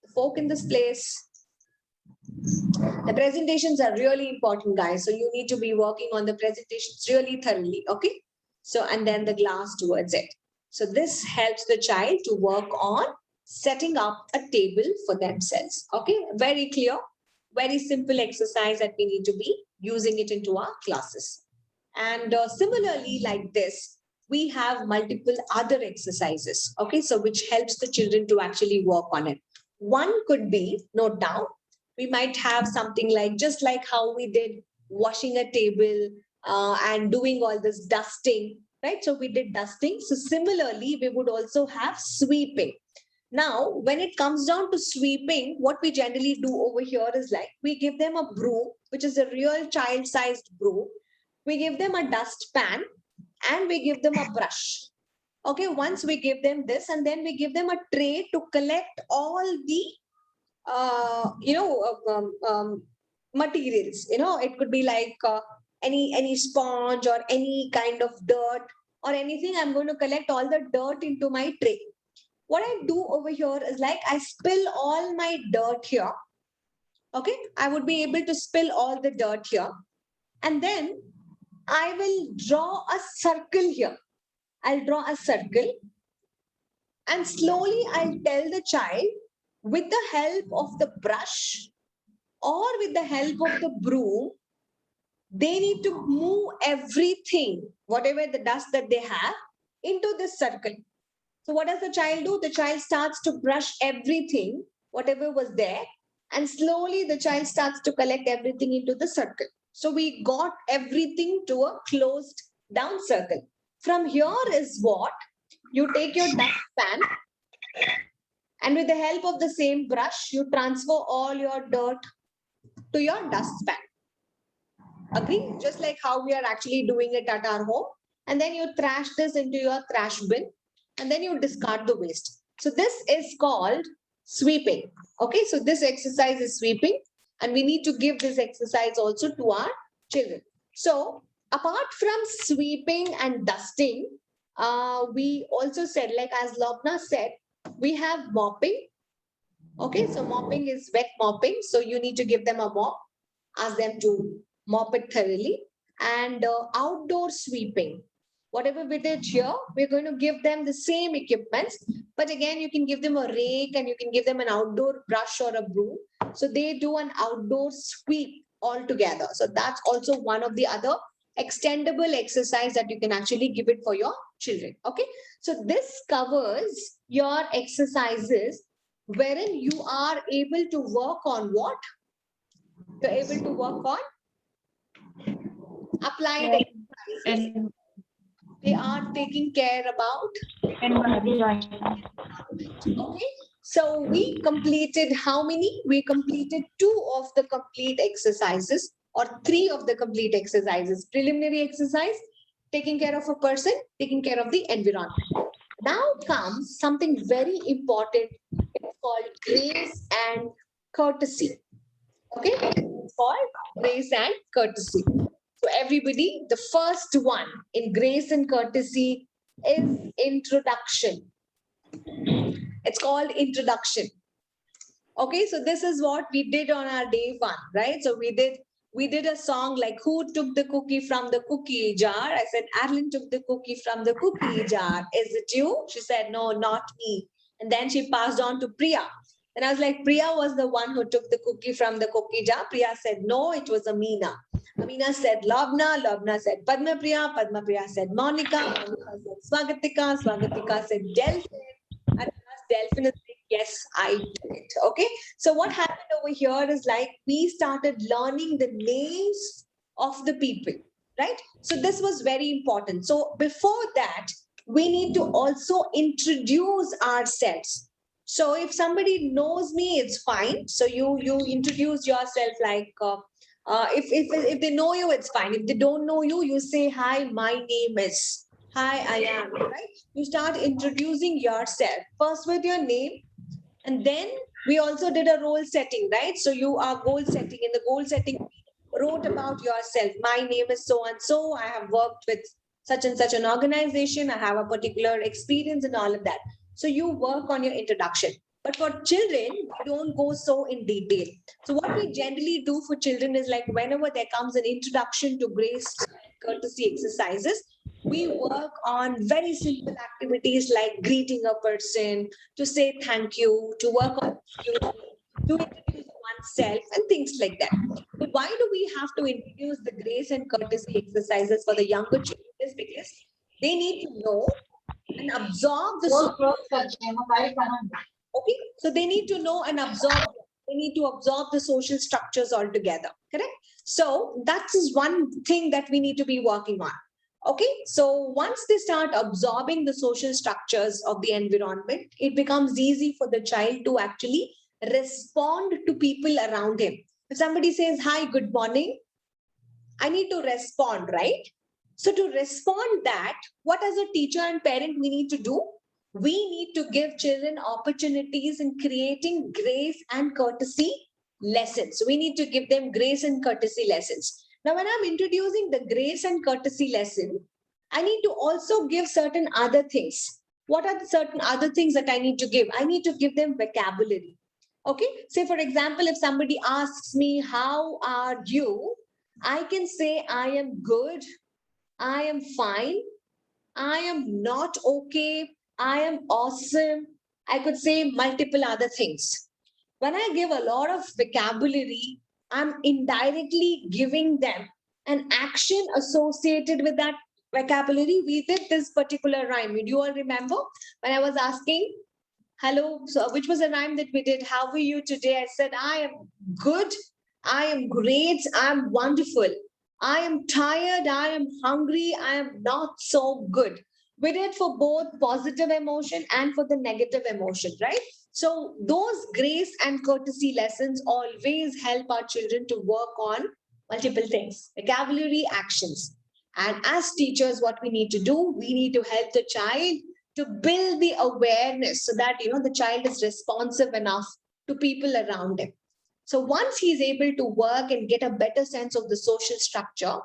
the fork in this place. The presentations are really important, guys. So you need to be working on the presentations really thoroughly, okay? So, and then the glass towards it. So this helps the child to work on setting up a table for themselves, okay? Very clear, very simple exercise that we need to be using it into our classes. And similarly, like this, we have multiple other exercises, okay? So which helps the children to actually work on it. One could be, note down, we might have something like, just like how we did washing a table and doing all this dusting, right? So we did dusting. So similarly, we would also have sweeping. Now, when it comes down to sweeping, what we generally do over here is like, we give them a broom, which is a real child-sized broom. We give them a dustpan, and we give them a brush. Okay, once we give them this, and then we give them a tray to collect all the materials. It could be like any sponge or any kind of dirt or anything. I'm going to collect all the dirt into my tray. What I do over here is like, I spill all my dirt here. Okay, I would be able to spill all the dirt here, and then I will draw a circle here. I'll draw a circle, and slowly I'll tell the child, with the help of the brush or with the help of the broom, they need to move everything, whatever the dust that they have, into this circle. So what does the child do? The child starts to brush everything, whatever was there, and slowly the child starts to collect everything into the circle. So we got everything to a closed down circle. From here is what? You take your dustpan, and with the help of the same brush, you transfer all your dirt to your dustpan. Agree? Just like how we are actually doing it at our home. And then you trash this into your trash bin, and then you discard the waste. So this is called sweeping. Okay, so this exercise is sweeping, and we need to give this exercise also to our children. So apart from sweeping and dusting, we also said, like as Lobna said, we have mopping. Okay, so mopping is wet mopping. So you need to give them a mop, ask them to mop it thoroughly. And outdoor sweeping. Whatever we did here, we're going to give them the same equipments. But again, you can give them a rake, and you can give them an outdoor brush or a broom. So they do an outdoor sweep altogether. So that's also one of the other extendable exercise that you can actually give it for your children. Okay, so this covers your exercises wherein you are able to work on what? You're able to work on applied exercises. And They are taking care about. environment. Okay, so we completed how many? We completed 2 of the complete exercises or 3 of the complete exercises. Preliminary exercise, taking care of a person, taking care of the environment. Now comes something very important. It's called grace and courtesy. Okay, it's called grace and courtesy. So everybody, the first one in grace and courtesy is introduction. It's called introduction. Okay, so this is what we did on our day 1, right? So we did a song like, who took the cookie from the cookie jar? I said, Arlene took the cookie from the cookie jar. Is it you? She said, no, not me. And then she passed on to Priya. And I was like, Priya was the one who took the cookie from the cookie jar. Priya said, no, it was Amina. Amina said, Labna. Labna said, Padma Priya. Padma Priya said, Monica. Monica said, Swagatika. Swagatika said, Delphin. And Delphin is saying, yes, I did it. Okay. So what happened over here is like we started learning the names of the people, right? So this was very important. So before that, we need to also introduce ourselves. So if somebody knows me, it's fine. So you introduce yourself like if they know you, it's fine. If they don't know you, you say, hi, my name is. Hi, I am, right? You start introducing yourself first with your name, and then we also did a role setting, right? So you are goal setting. In the goal setting, wrote about yourself. My name is so and so. I have worked with such and such an organization. I have a particular experience and all of that. So you work on your introduction. But for children, we don't go so in detail. So what we generally do for children is like whenever there comes an introduction to grace courtesy exercises, we work on very simple activities like greeting a person, to say thank you, to work on excuse me, to introduce oneself and things like that. But why do we have to introduce the grace and courtesy exercises for the younger children? Is because they need to know and absorb the okay, so they need to know and absorb. They need to absorb the social structures altogether. Correct. So that is one thing that we need to be working on. Okay, so once they start absorbing the social structures of the environment, it becomes easy for the child to actually respond to people around him. If somebody says, hi, good morning, I need to respond, right? So to respond that, what as a teacher and parent we need to do? We need to give children opportunities in creating grace and courtesy lessons. We need to give them grace and courtesy lessons. Now, when I'm introducing the grace and courtesy lesson, I need to also give certain other things. What are the certain other things that I need to give? I need to give them vocabulary. Okay. Say, for example, if somebody asks me, how are you? I can say, I am good. I am fine. I am not okay. I am awesome. I could say multiple other things. When I give a lot of vocabulary, I'm indirectly giving them an action associated with that vocabulary. We did this particular rhyme. Do you all remember when I was asking, hello, so which was a rhyme that we did? How are you today? I said, I am good. I am great. I'm wonderful. I am tired. I am hungry. I am not so good. We did for both positive emotion and for the negative emotion, right? So those grace and courtesy lessons always help our children to work on multiple things, vocabulary, actions. And as teachers, what we need to do, we need to help the child to build the awareness so that, the child is responsive enough to people around him. So once he's able to work and get a better sense of the social structure,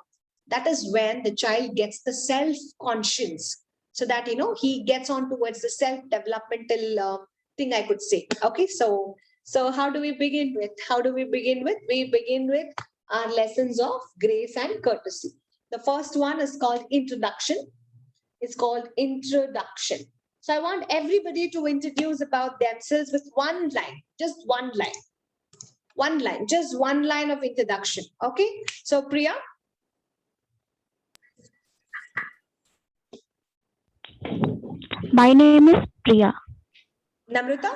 that is when the child gets the self-conscious so that, he gets on towards the self-developmental thing, I could say. Okay, so how do we begin with? We begin with our lessons of grace and courtesy. The first one is called introduction. It's called introduction. So I want everybody to introduce about themselves with one line, just one line. One line, just one line of introduction. Okay, so Priya. My name is Priya. Namrata?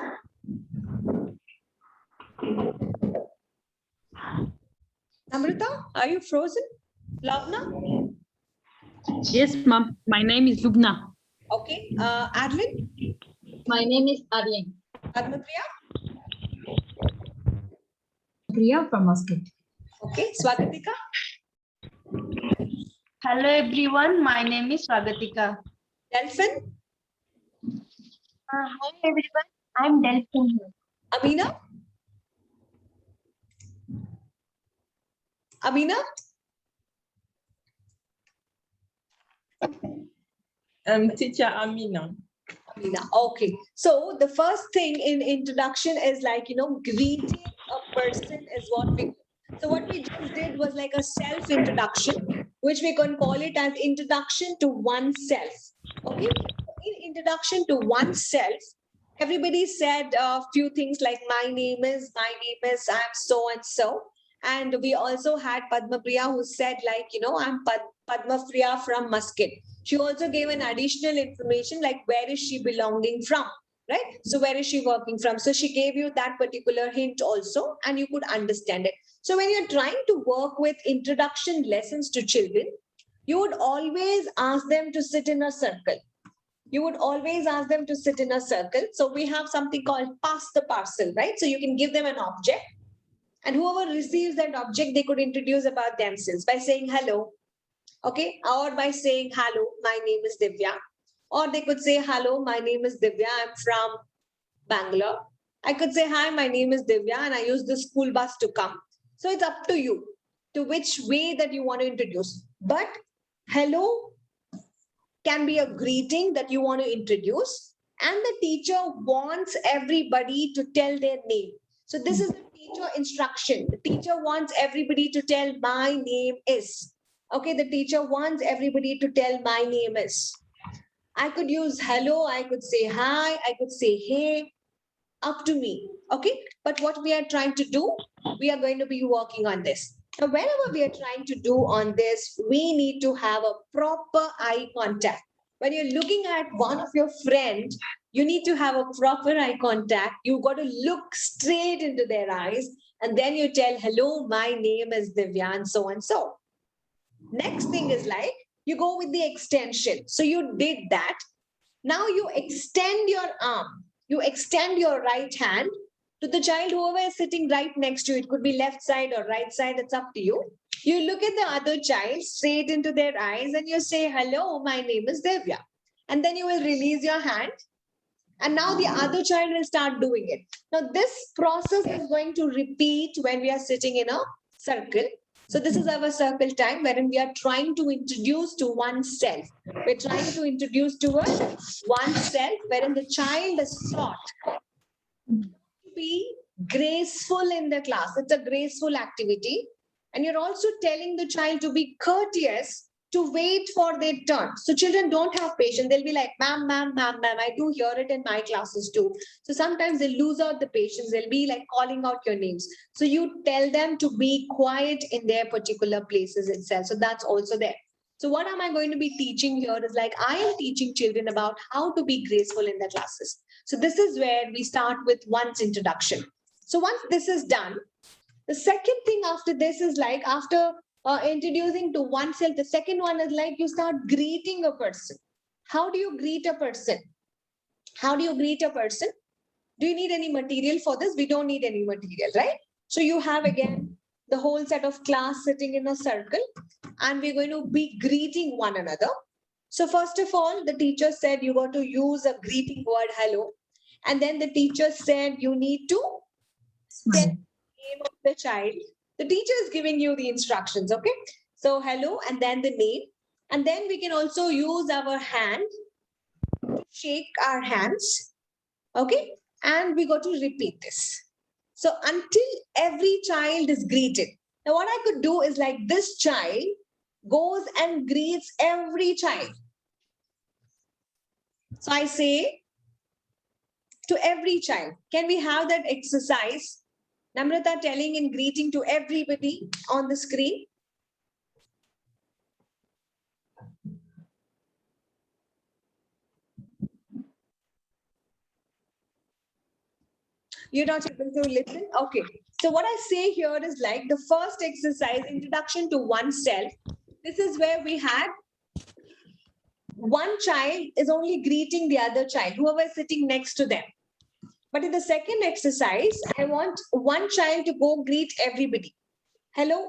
Namrata, are you frozen? Lavna? Yes, ma'am. My name is Lubna. Okay. Adlin? My name is Aryan. Padmapriya? Priya from Muscat. Okay. Swagatika? Hello everyone, my name is Swagatika. Delphin? Hi everyone. I'm Delphin. Amina? Amina? Teacher Amina. Amina. Okay. So the first thing in introduction is like, greeting a person is what we. So what we just did was like a self-introduction, which we can call it as introduction to oneself. Okay. In introduction to oneself, everybody said a few things like my name is, I'm so and so. And we also had Padma Priya who said like, I'm Padma Priya from Muscat. She also gave an additional information like where is she belonging from, right? So where is she working from? So she gave you that particular hint also, and you could understand it. So when you're trying to work with introduction lessons to children, you would always ask them to sit in a circle. You would always ask them to sit in a circle. So we have something called pass the parcel, right? So you can give them an object, and whoever receives that object, they could introduce about themselves by saying hello, okay, or by saying hello, my name is Divya, or they could say hello, my name is Divya, I'm from Bangalore. I could say hi, my name is Divya and I use the school bus to come. So it's up to you to which way that you want to introduce. But hello can be a greeting that you want to introduce, and the teacher wants everybody to tell their name. So this is the teacher instruction. The teacher wants everybody to tell my name is. Okay, the teacher wants everybody to tell my name is. I could use hello, I could say hi, I could say hey, up to me. Okay, but what we are trying to do, we are going to be working on this. Now, whenever we are trying to do on this, we need to have a proper eye contact. When you're looking at one of your friends, you need to have a proper eye contact. You've got to look straight into their eyes, and then you tell, hello, my name is Divya, and so and so. Next thing is like, you go with the extension. So you did that. Now you extend your arm. You extend your right hand to the child, whoever is sitting right next to you. It could be left side or right side. It's up to you. You look at the other child straight into their eyes and you say, hello, my name is Devya. And then you will release your hand. And now the other child will start doing it. Now this process is going to repeat when we are sitting in a circle. So this is our circle time wherein we are trying to introduce to oneself. We're trying to introduce to oneself wherein the child is taught to be graceful in the class. It's a graceful activity. And you're also telling the child to be courteous, to wait for their turn. So children don't have patience. They'll be like, ma'am, ma'am, ma'am, ma'am. I do hear it in my classes too. So sometimes they lose out the patience. They'll be like calling out your names. So you tell them to be quiet in their particular places itself. So that's also there. So what am I going to be teaching here is like, I am teaching children about how to be graceful in their classes. So this is where we start with one's introduction. So once this is done, the second thing after this is like, after introducing to oneself, the second one is like you start greeting a person. How do you greet a person? How do you greet a person? Do you need any material for this? We don't need any material, right? So you have again the whole set of class sitting in a circle, and we're going to be greeting one another. So first of all, the teacher said you got to use a greeting word hello. And then the teacher said you need to tell the name of the child. The teacher is giving you the instructions, okay? So hello and then the name. And then we can also use our hand to shake our hands, okay? And we got to repeat this. So until every child is greeted. Now what I could do is like this child goes and greets every child. So I say to every child, can we have that exercise? Namrata telling and greeting to everybody on the screen. You're not able to listen? Okay. So what I say here is like the first exercise, introduction to oneself. This is where we had one child is only greeting the other child, whoever is sitting next to them. But in the second exercise, I want one child to go greet everybody. Hello,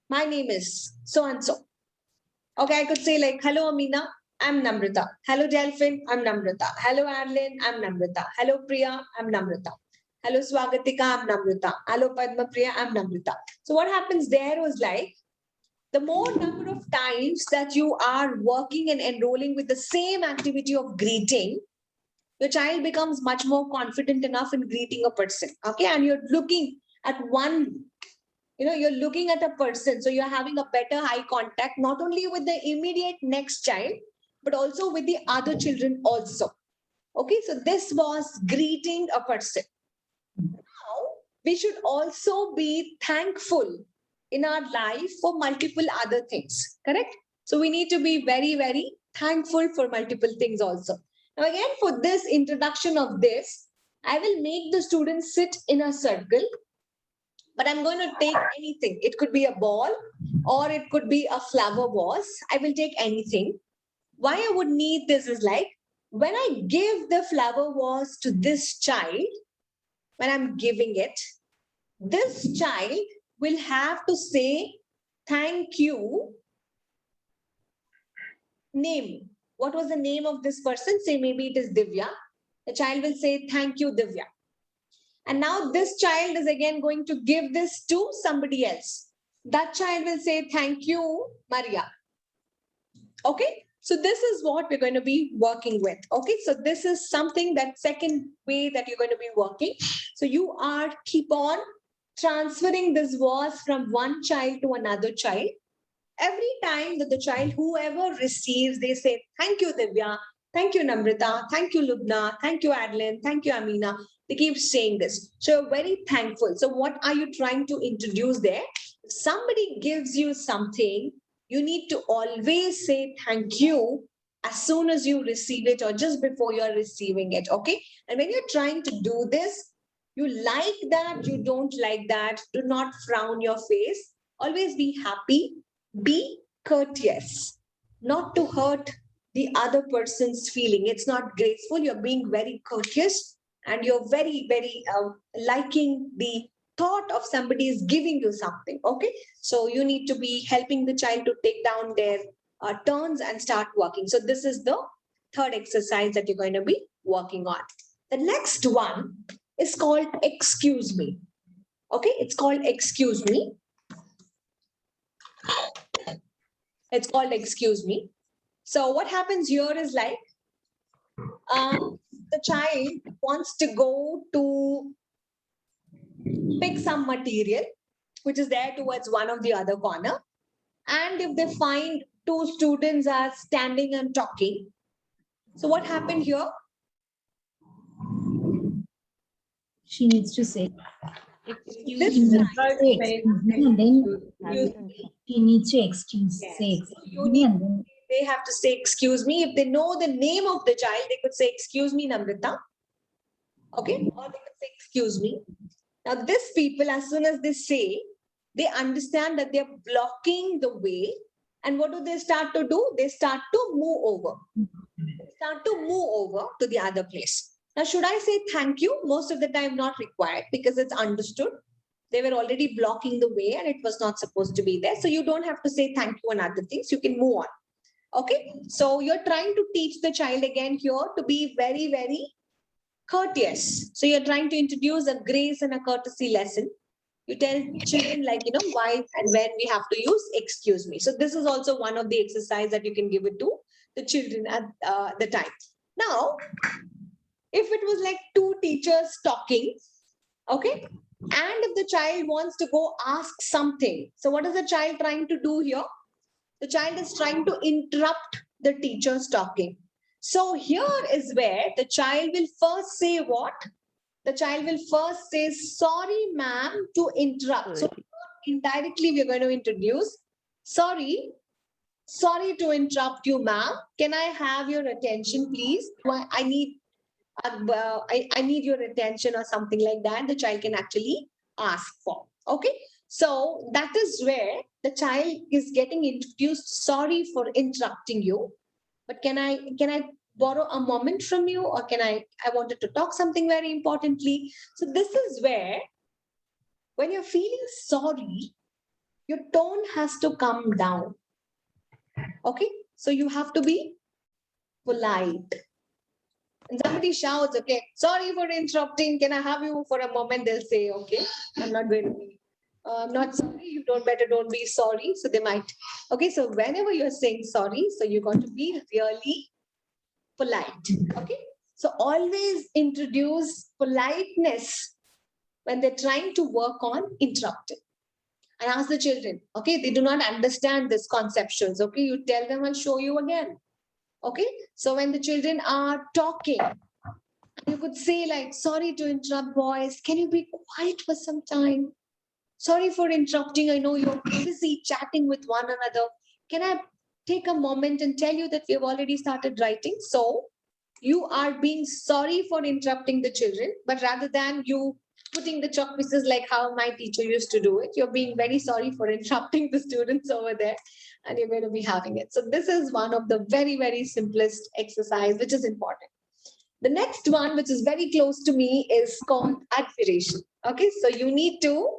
my name is so-and-so. Okay, I could say like, hello, Amina, I'm Namrata. Hello, Delphine, I'm Namrata. Hello, Arlene, I'm Namrata. Hello, Priya, I'm Namrata. Hello, Swagatika, I'm Namrata. Hello, Padma Priya, I'm Namrata. So what happens there was like, the more number of times that you are working and enrolling with the same activity of greeting, your child becomes much more confident enough in greeting a person. Okay, and you're looking at one, you're looking at a person. So you're having a better eye contact, not only with the immediate next child, but also with the other children also. Okay, so this was greeting a person. Now, we should also be thankful in our life for multiple other things, correct? So we need to be very, very thankful for multiple things also. Now again, for this introduction of this, I will make the students sit in a circle, but I'm going to take anything. It could be a ball or it could be a flower vase. I will take anything. Why I would need this is like, when I give the flower vase to this child, when I'm giving it, this child will have to say thank you. Name. What was the name of this person? Say maybe it is Divya. The child will say thank you, Divya. And now this child is again going to give this to somebody else. That child will say thank you, Maria. Okay. So this is what we're going to be working with. Okay. So this is something, that second way that you're going to be working. So you are keep on transferring this vase from one child to another child. Every time that the child, whoever receives, they say, thank you, Divya. Thank you, Namrata. Thank you, Lubna. Thank you, Adeline. Thank you, Amina. They keep saying this. So very thankful. So what are you trying to introduce there? If somebody gives you something, you need to always say thank you as soon as you receive it or just before you're receiving it. Okay. And when you're trying to do this, you like that, you don't like that, do not frown your face. Always be happy, be courteous, not to hurt the other person's feeling. It's not graceful. You're being very courteous and you're very, very liking the thought of somebody is giving you something. Okay. So you need to be helping the child to take down their turns and start working. So this is the third exercise that you're going to be working on. The next one is called excuse me. Okay. It's called excuse me. It's called excuse me. So what happens here is like, the child wants to go to pick some material, which is there towards one of the other corner. And if they find two students are standing and talking, so what happened here? She needs to say. This She needs time, to say excuse me, and then she needs to excuse, Yes. say So excuse you me, need- and then they have to say, excuse me. If they know the name of the child, they could say, excuse me, Namrata. Okay. Or they could say, excuse me. Now, these people, as soon as they say, they understand that they're blocking the way. And what do they start to do? They start to move over. They start to move over to the other place. Now, should I say thank you? Most of the time, not required because it's understood. They were already blocking the way and it was not supposed to be there. So you don't have to say thank you and other things. You can move on. Okay. So you're trying to teach the child again here to be very, very courteous. So you're trying to introduce a grace and a courtesy lesson. You tell children like, why and when we have to use excuse me. So this is also one of the exercise that you can give it to the children at the time. Now, if it was like two teachers talking, okay, and if the child wants to go ask something, so what is the child trying to do here? The child is trying to interrupt the teacher's talking. So here is where the child will first say what? The child will first say, sorry, ma'am, to interrupt. So indirectly, we're going to introduce, sorry to interrupt you, ma'am. Can I have your attention, please? I need I need your attention or something like that, the child can actually ask for. Okay. So that is where the child is getting introduced. Sorry for interrupting you, but can I borrow a moment from you, or I wanted to talk something very importantly. So this is where, when you're feeling sorry, your tone has to come down. Okay. So you have to be polite. And somebody shouts, okay, sorry for interrupting. Can I have you for a moment? They'll say, okay, I'm not going to be, I'm not sorry. You don't be sorry. So they might. Okay. So whenever you're saying sorry, so you got to be really polite. Okay. So always introduce politeness when they're trying to work on interrupting. And ask the children, okay, they do not understand this conceptuals. Okay. You tell them, I'll show you again. Okay. So when the children are talking, you could say like, sorry to interrupt, boys. Can you be quiet for some time? Sorry for interrupting. I know you're busy chatting with one another. Can I take a moment and tell you that we have already started writing? So you are being sorry for interrupting the children, but rather than you putting the chalk pieces like how my teacher used to do it, you're being very sorry for interrupting the students over there, and you're going to be having it. So this is one of the very, very simplest exercise, which is important. The next one, which is very close to me, is called admiration. Okay, so you need to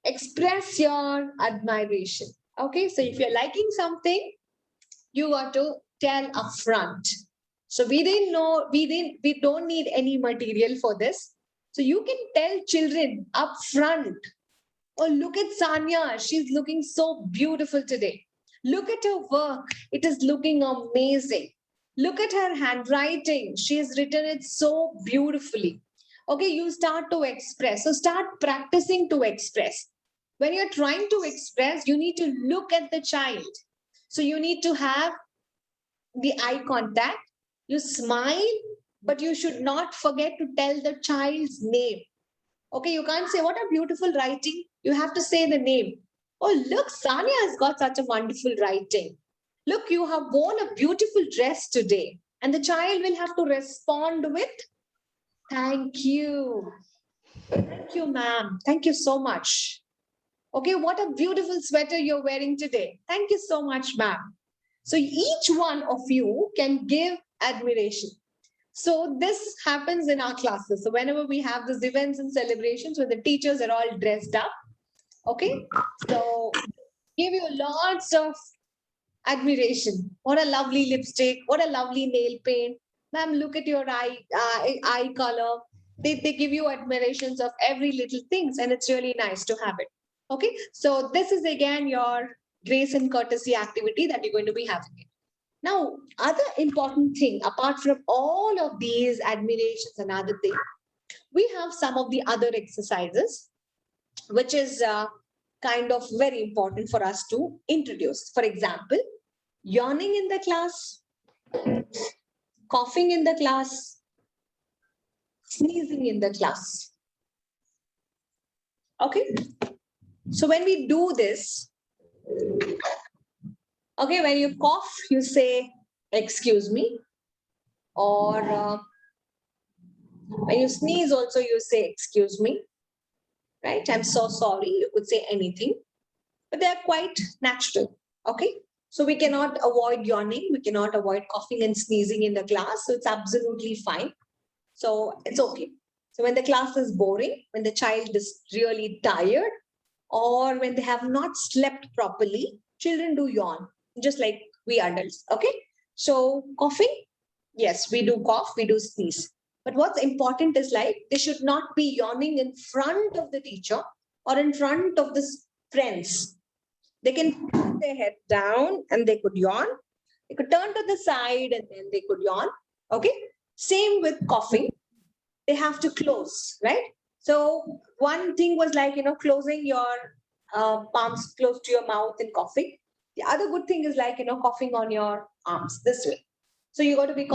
express your admiration. Okay, so if you're liking something, you got to tell upfront. So we don't need any material for this. So you can tell children upfront, oh, look at Sanya, she's looking so beautiful today. Look at her work, it is looking amazing. Look at her handwriting, she has written it so beautifully. Okay, you start to express. So start practicing to express. When you're trying to express, you need to look at the child. So you need to have the eye contact. You smile, but you should not forget to tell the child's name. Okay, you can't say, what a beautiful writing. You have to say the name. Oh, look, Sanya has got such a wonderful writing. Look, you have worn a beautiful dress today. And the child will have to respond with, thank you. Thank you, ma'am. Thank you so much. Okay, what a beautiful sweater you're wearing today. Thank you so much, ma'am. So each one of you can give admiration. So this happens in our classes. So whenever we have these events and celebrations where the teachers are all dressed up, okay, so give you lots of admiration. What a lovely lipstick, what a lovely nail paint. Ma'am, look at your eye color. They give you admirations of every little things, and it's really nice to have it. Okay, so this is again your grace and courtesy activity that you're going to be having it. Now, other important thing, apart from all of these admirations and other things, we have some of the other exercises, which is kind of very important for us to introduce. For example, yawning in the class, coughing in the class, sneezing in the class. Okay. So when we do this, okay, when you cough, you say, excuse me. Or when you sneeze also, you say, excuse me. Right? I'm so sorry. You could say anything. But they're quite natural. Okay. So we cannot avoid yawning. We cannot avoid coughing and sneezing in the class. So it's absolutely fine. So it's okay. So when the class is boring, when the child is really tired, or when they have not slept properly, children do yawn, just like we adults. Okay. So coughing, yes, we do cough, we do sneeze. But what's important is like, they should not be yawning in front of the teacher or in front of the friends. They can put their head down and they could yawn. They could turn to the side and then they could yawn. Okay. Same with coughing. They have to close, right? So one thing was like, closing your palms close to your mouth and coughing. The other good thing is like, coughing on your arms this way. So you got to be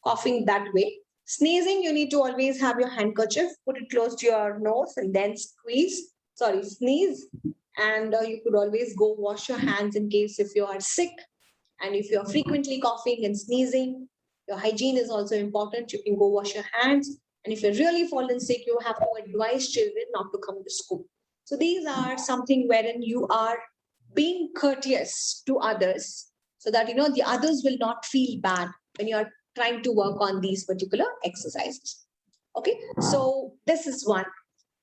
coughing that way. Sneezing, you need to always have your handkerchief, put it close to your nose and then sneeze. And you could always go wash your hands in case if you are sick. And if you're frequently coughing and sneezing, Your hygiene is also important. You can go wash your hands. And if you're really fallen sick, you have to advise children not to come to school. So these are something wherein you are being courteous to others so that, the others will not feel bad when you're trying to work on these particular exercises. Okay, so this is one.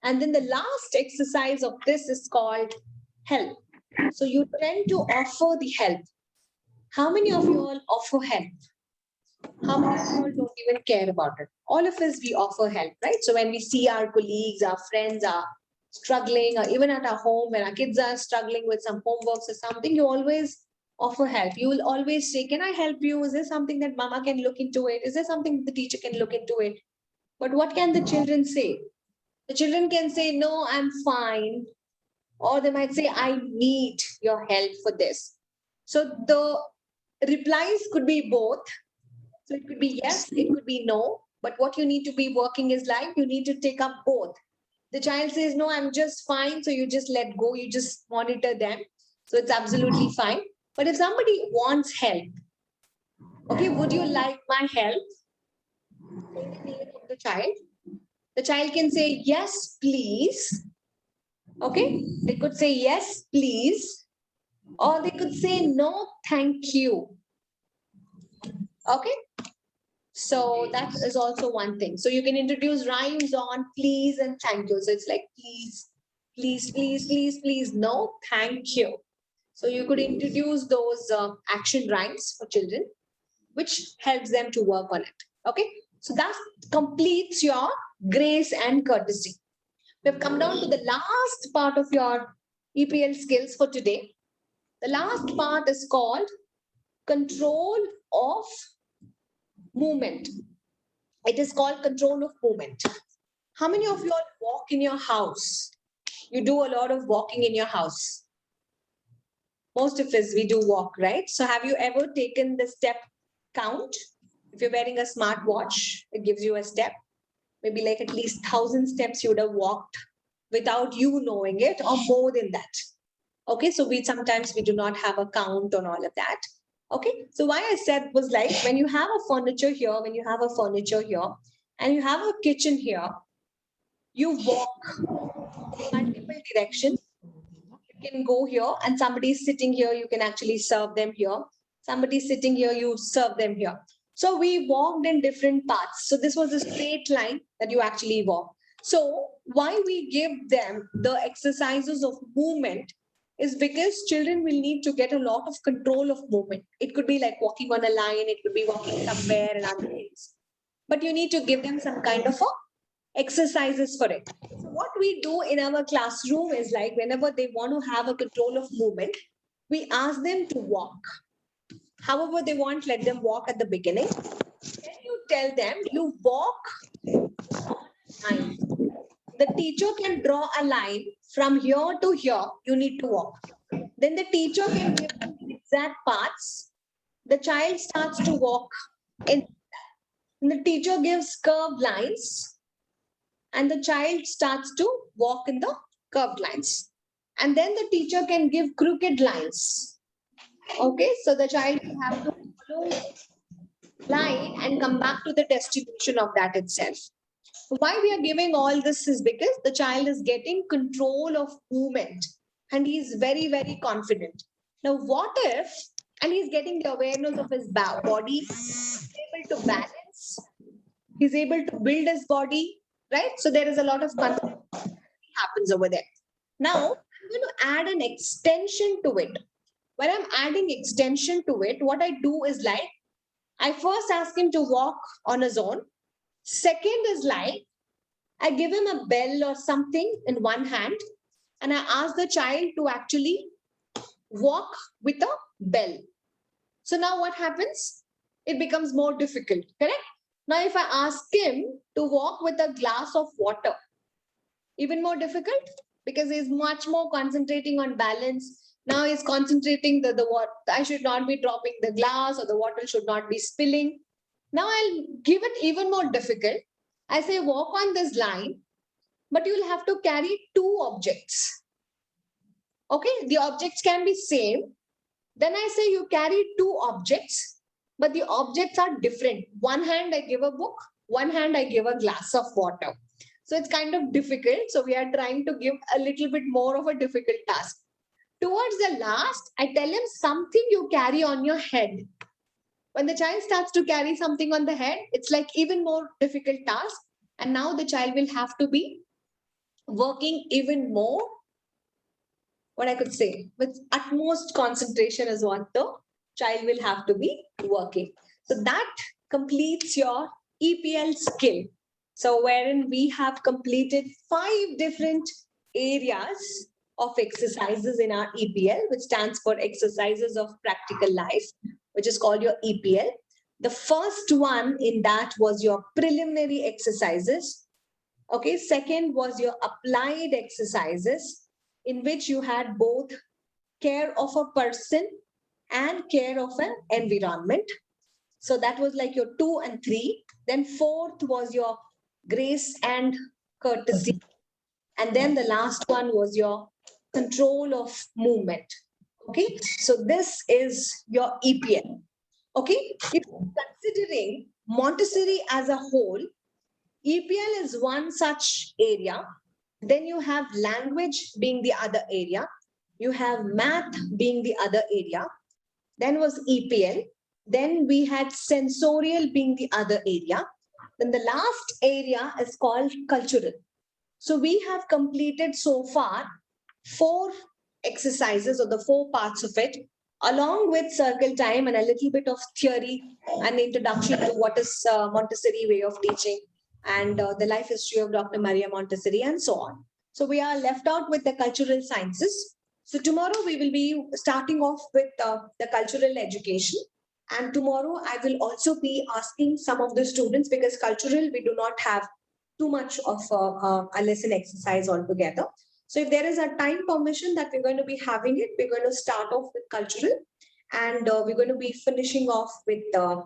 And then the last exercise of this is called help. So you tend to offer the help. How many of you all offer help? How many of you all don't even care about it? All of us, we offer help, right? So when we see our colleagues, our friends are struggling, or even at our home, when our kids are struggling with some homeworks or something, you always offer help. You will always say, can I help you? Is there something that mama can look into it? Is there something the teacher can look into it? But what can the children say? The children can say, no, I'm fine. Or they might say, I need your help for this. So the replies could be both. So it could be yes, it could be no. But what you need to be working is like, you need to take up both. The child says, no, I'm just fine. So you just let go. You just monitor them. So it's absolutely fine. But if somebody wants help, okay, would you like my help? The child can say, yes, please. Okay, they could say, yes, please. Or they could say, no, thank you. Okay, so that is also one thing. So you can introduce rhymes on please and thank you. So it's like, please, please, please, please, please, no, thank you. So you could introduce those action rhymes for children, which helps them to work on it. Okay, so that completes your grace and courtesy. We've come down to the last part of your EPL skills for today. The last part is called control of movement. It is called control of movement. How many of you all walk in your house? You do a lot of walking in your house. Most of us, we do walk, right? So have you ever taken the step count? If you're wearing a smartwatch, it gives you a step. Maybe like at least 1,000 steps you would have walked without you knowing it, or more than that. Okay, so sometimes we do not have a count on all of that. Okay, so why I said was like, when you have a furniture here, and you have a kitchen here, you walk multiple directions. You can go here, and somebody is sitting here, you can actually serve them here. Somebody is sitting here, you serve them here. So we walked in different paths. So this was a straight line that you actually walk. So why we give them the exercises of movement is because children will need to get a lot of control of movement. It could be like walking on a line, it could be walking somewhere and other things. But you need to give them some kind of exercises for it. So what we do in our classroom is like, whenever they want to have a control of movement, we ask them to walk. However they want, let them walk at the beginning. Then you tell them, you walk on a line. The teacher can draw a line from here to here, you need to walk. Then the teacher can give them the exact paths. The child starts to walk in that. And the teacher gives curved lines, and the child starts to walk in the curved lines. And then the teacher can give crooked lines. Okay, so the child will have to follow line and come back to the destination of that itself. Why we are giving all this is because the child is getting control of movement and he is very, very confident. Now, what if, and he's getting the awareness of his body, he's able to balance, he's able to build his body, right? So there is a lot of confidence happens over there. Now, I'm going to add an extension to it. When I'm adding extension to it, what I do is like, I first ask him to walk on his own. Second is like, I give him a bell or something in one hand, and I ask the child to actually walk with a bell. So now what happens? It becomes more difficult, correct? Now, if I ask him to walk with a glass of water, even more difficult because he's much more concentrating on balance. Now he's concentrating the what I should not be dropping the glass, or the water should not be spilling. Now I'll give it even more difficult. I say walk on this line, but you'll have to carry two objects. Okay, the objects can be same. Then I say you carry two objects, but the objects are different. One hand I give a book, one hand I give a glass of water. So it's kind of difficult. So we are trying to give a little bit more of a difficult task. Towards the last, I tell him something you carry on your head. When the child starts to carry something on the head, it's like even more difficult task. And now the child will have to be working even more, what I could say, with utmost concentration is what the child will have to be working. So that completes your EPL skill. So wherein we have completed 5 different areas of exercises in our EPL, which stands for Exercises of Practical Life, which is called your EPL. The first one in that was your preliminary exercises. Okay, second was your applied exercises, in which you had both care of a person and care of an environment. So that was like your 2 and 3. Then fourth was your grace and courtesy. And then the last one was your control of movement. Okay, so this is your EPL. Okay, if considering Montessori as a whole, EPL is one such area. Then you have language being the other area. You have math being the other area. Then was EPL. Then we had sensorial being the other area. Then the last area is called cultural. So we have completed so far 4 exercises, or the 4 parts of it, along with circle time and a little bit of theory and introduction to what is Montessori way of teaching, and the life history of Dr. Maria Montessori, and so on. So we are left out with the cultural sciences. So tomorrow we will be starting off with the cultural education. And tomorrow I will also be asking some of the students, because cultural, we do not have too much of a lesson exercise altogether. So if there is a time permission that we're going to be having it, we're going to start off with cultural, and we're going to be finishing off with the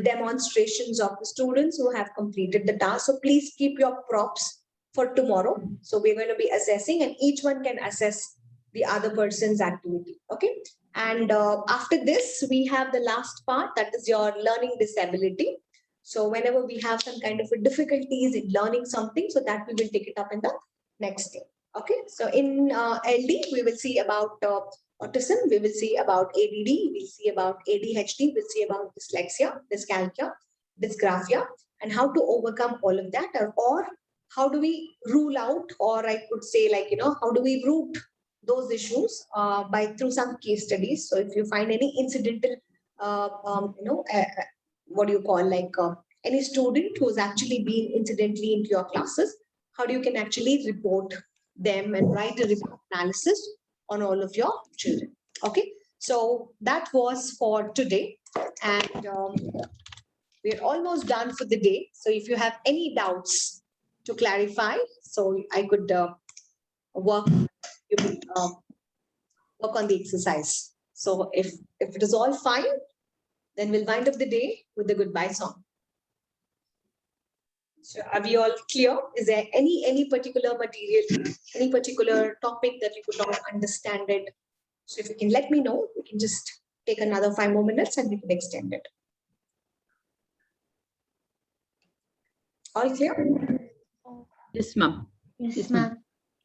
demonstrations of the students who have completed the task. So please keep your props for tomorrow. So we're going to be assessing, and each one can assess the other person's activity. Okay. And after this, we have the last part, that is your learning disability. So whenever we have some kind of a difficulties in learning something, so that we will take it up in the next day. Okay. So in LD, we will see about autism, we will see about ADD, we'll see about ADHD, we'll see about dyslexia, dyscalculia, dysgraphia, and how to overcome all of that, or how do we rule out, or I could say, like, how do we root those issues through some case studies. So if you find any incidental, what do you call, like any student who's actually been incidentally into your classes, how do you can actually report them and write a report analysis on all of your children. Okay, so that was for today, and we're almost done for the day. So if you have any doubts to clarify, so I could work on the exercise. So if it is all fine, then we'll wind up the day with the goodbye song. So are we all clear? Is there any particular material, any particular topic that you could not understand it? So if you can let me know, we can just take another 5 more minutes and we can extend it. All clear? Yes, ma'am. Yes, ma'am.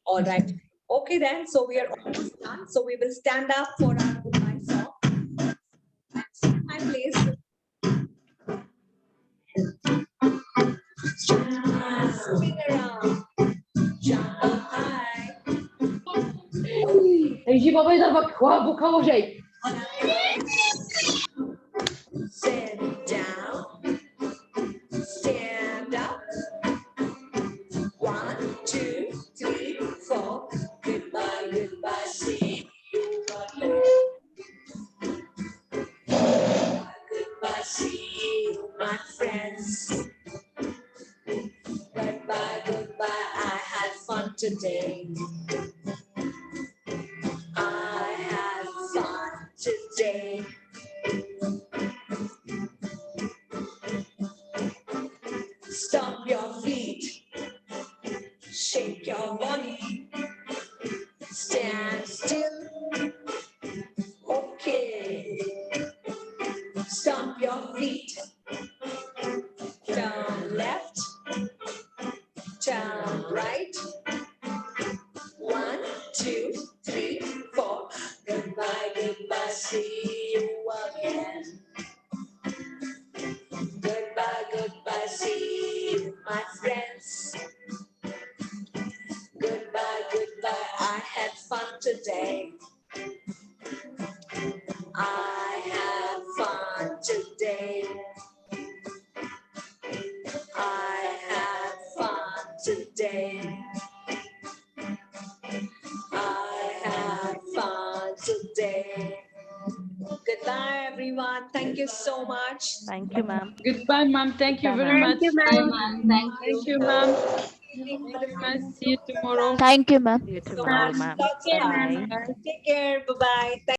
All right. Okay then, so we are almost done. So we will stand up for our goodbye song. My place. Spin around, jump up high. Sit down, stand up. 1, 2, 3, 4. Goodbye, goodbye, see you. Goodbye, see you, my friends. Goodbye, goodbye, I had fun today. I had fun today. Stomp your feet, shake your body, stand still. Okay. Stomp your your feet. Turn left, turn right. 1, 2, 3, 4. Goodbye, goodbye, see you again. Goodbye, goodbye, see you, my friends. Goodbye, goodbye, I had fun today. I had fun today. I had fun today. I had fun today. Goodbye, everyone. Thank you so much. Thank you, ma'am. Goodbye, ma'am. Thank you Bye, very ma'am. much. Bye, ma'am. Thank you. Thank you, ma'am. See you tomorrow. Thank you, ma'am. See you tomorrow, ma'am. Lots of fun. Bye. Take care. Bye-bye.